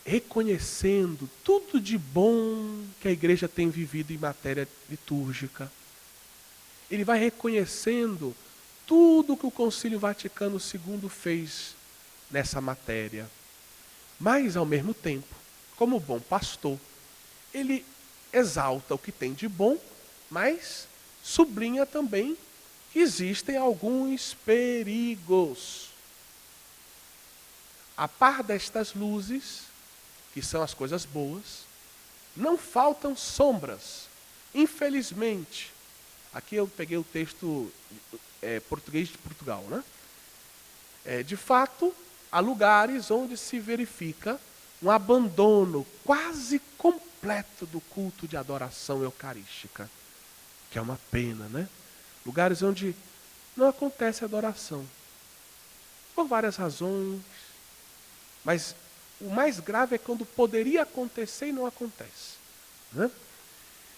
reconhecendo tudo de bom que a igreja tem vivido em matéria litúrgica. Ele vai reconhecendo tudo que o Concílio Vaticano II fez nessa matéria. Mas, ao mesmo tempo, como bom pastor, ele exalta o que tem de bom, mas sublinha também que existem alguns perigos. A par destas luzes, que são as coisas boas, não faltam sombras. Infelizmente, aqui eu peguei o texto português de Portugal, né? De fato, há lugares onde se verifica um abandono quase completo do culto de adoração eucarística, que é uma pena, né? Lugares onde não acontece adoração, por várias razões, mas o mais grave é quando poderia acontecer e não acontece, né?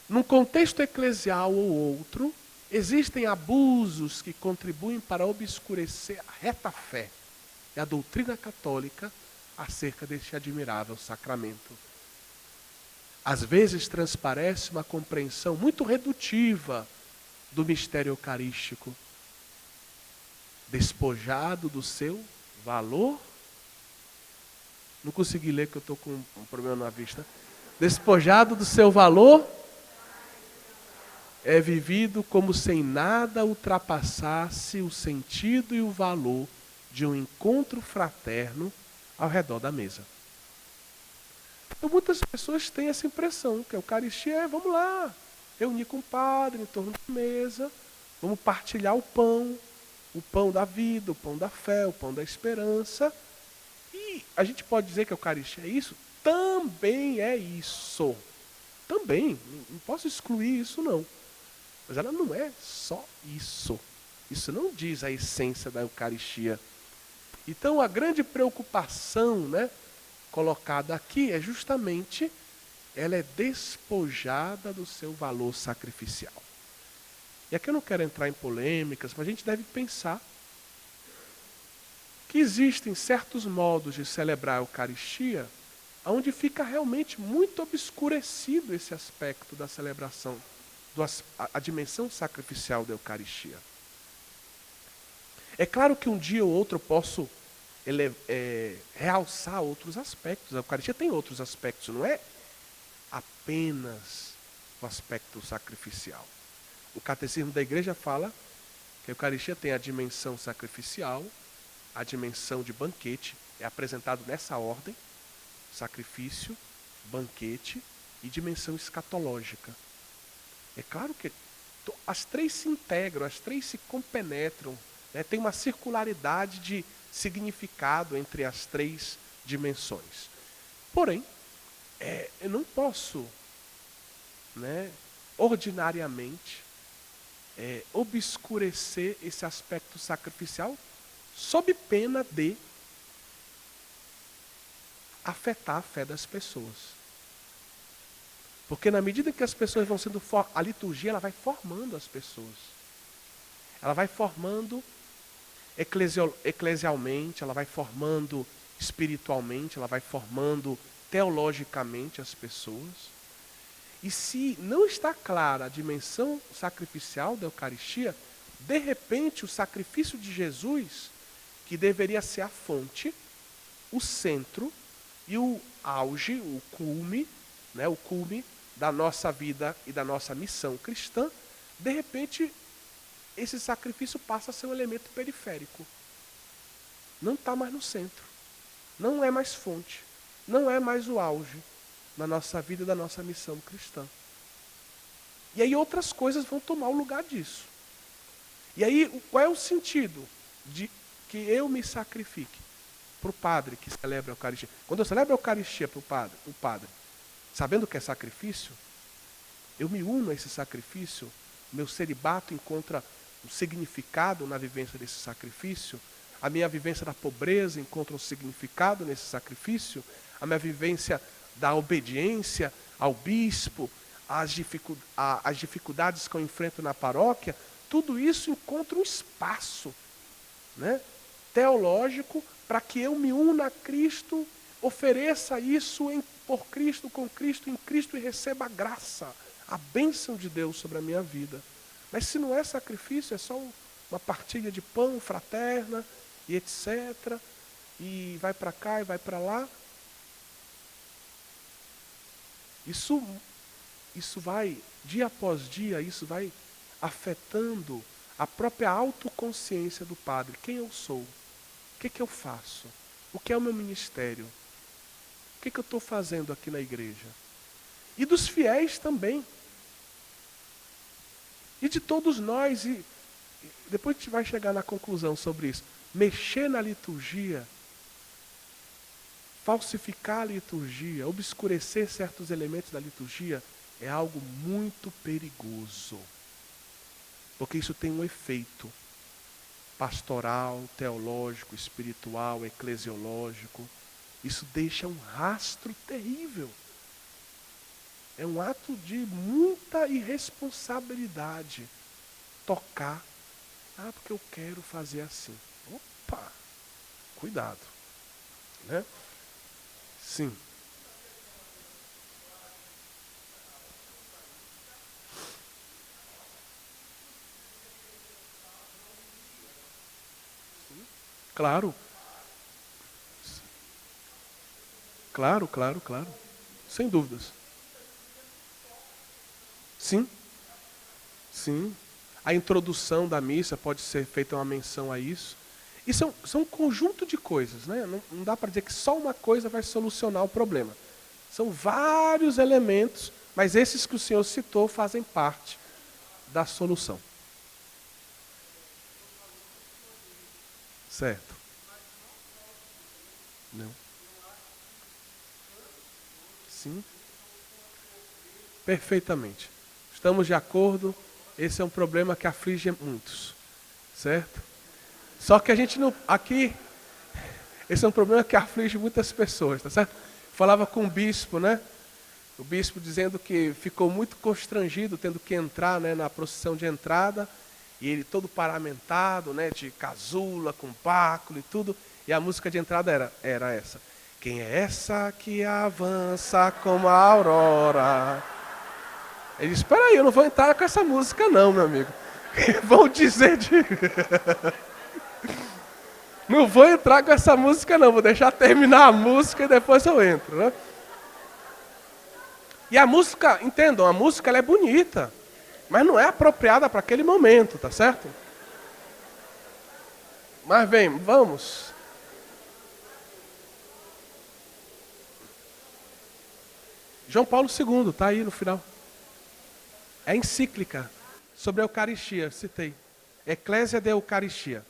Num contexto eclesial ou outro, existem abusos que contribuem para obscurecer a reta fé e a doutrina católica acerca deste admirável sacramento. Às vezes transparece uma compreensão muito redutiva do mistério eucarístico, despojado do seu valor. Não consegui ler que eu estou com um problema na vista. Despojado do seu valor, é vivido como se em nada ultrapassasse o sentido e o valor de um encontro fraterno ao redor da mesa. Então, muitas pessoas têm essa impressão, que a Eucaristia é, vamos lá, reunir com o padre em torno da mesa, vamos partilhar o pão da vida, o pão da fé, o pão da esperança. E a gente pode dizer que a Eucaristia é isso? Também é isso. Também, não posso excluir isso não. Mas ela não é só isso. Isso não diz a essência da Eucaristia. Então a grande preocupação, né, colocada aqui é justamente, ela é despojada do seu valor sacrificial. E aqui eu não quero entrar em polêmicas, mas a gente deve pensar que existem certos modos de celebrar a Eucaristia onde fica realmente muito obscurecido esse aspecto da celebração, a dimensão sacrificial da Eucaristia. É claro que um dia ou outro eu posso realçar outros aspectos. A Eucaristia tem outros aspectos, não é apenas o aspecto sacrificial. O Catecismo da Igreja fala que a Eucaristia tem a dimensão sacrificial, a dimensão de banquete, é apresentado nessa ordem: sacrifício, banquete e dimensão escatológica. É claro que as três se integram, as três se compenetram, né? Tem uma circularidade de significado entre as três dimensões. Porém, eu não posso, né, ordinariamente, obscurecer esse aspecto sacrificial sob pena de afetar a fé das pessoas. Porque na medida que as pessoas vão sendo... A liturgia ela vai formando as pessoas. Ela vai formando eclesialmente, ela vai formando espiritualmente, ela vai formando teologicamente as pessoas. E se não está clara a dimensão sacrificial da Eucaristia, de repente o sacrifício de Jesus, que deveria ser a fonte, o centro e o auge, o cume, né, o cume da nossa vida e da nossa missão cristã, de repente esse sacrifício passa a ser um elemento periférico. Não está mais no centro. Não é mais fonte. Não é mais o auge da nossa vida e da nossa missão cristã. E aí outras coisas vão tomar o lugar disso. E aí qual é o sentido de que eu me sacrifique para o padre que celebra a Eucaristia? Quando eu celebro a Eucaristia para o padre, sabendo que é sacrifício, eu me uno a esse sacrifício, meu celibato encontra um significado na vivência desse sacrifício, a minha vivência da pobreza encontra um significado nesse sacrifício, a minha vivência da obediência ao bispo, as dificuldades que eu enfrento na paróquia, tudo isso encontra um espaço, né, teológico para que eu me una a Cristo, ofereça isso por Cristo, com Cristo, em Cristo e receba a graça, a bênção de Deus sobre a minha vida. Mas se não é sacrifício, é só uma partilha de pão fraterna e etc. E vai para cá e vai para lá. Isso vai, dia após dia, isso vai afetando a própria autoconsciência do padre. Quem eu sou? O que eu faço? O que é o meu ministério? O que eu estou fazendo aqui na igreja? E dos fiéis também. E de todos nós. E depois a gente vai chegar na conclusão sobre isso. Mexer na liturgia, falsificar a liturgia, obscurecer certos elementos da liturgia, é algo muito perigoso. Porque isso tem um efeito pastoral, teológico, espiritual, eclesiológico. Isso deixa um rastro terrível. É um ato de muita irresponsabilidade tocar. Porque eu quero fazer assim. Opa! Cuidado. Né? Sim. Claro. Claro. Sem dúvidas. Sim. A introdução da missa pode ser feita uma menção a isso. E são um conjunto de coisas, né? Não dá para dizer que só uma coisa vai solucionar o problema. São vários elementos, mas esses que o senhor citou fazem parte da solução. Certo. Não. Sim. Perfeitamente. Estamos de acordo. Esse é um problema que aflige muitos. Certo? Só que a gente não... Aqui, esse é um problema que aflige muitas pessoas, tá certo? Falava com o bispo, né? O bispo dizendo que ficou muito constrangido tendo que entrar, né, na procissão de entrada. E ele todo paramentado, né, de casula, com báculo e tudo. E a música de entrada era essa. Quem é essa que avança como a aurora? Ele disse, espera aí, eu não vou entrar com essa música não, meu amigo. Vão dizer de... Não vou entrar com essa música não, vou deixar terminar a música e depois eu entro, né? E a música, entendam, a música ela é bonita, mas não é apropriada para aquele momento, tá certo? Mas vem, vamos. João Paulo II, está aí no final. É encíclica sobre a Eucaristia, citei. Eclésia de Eucaristia.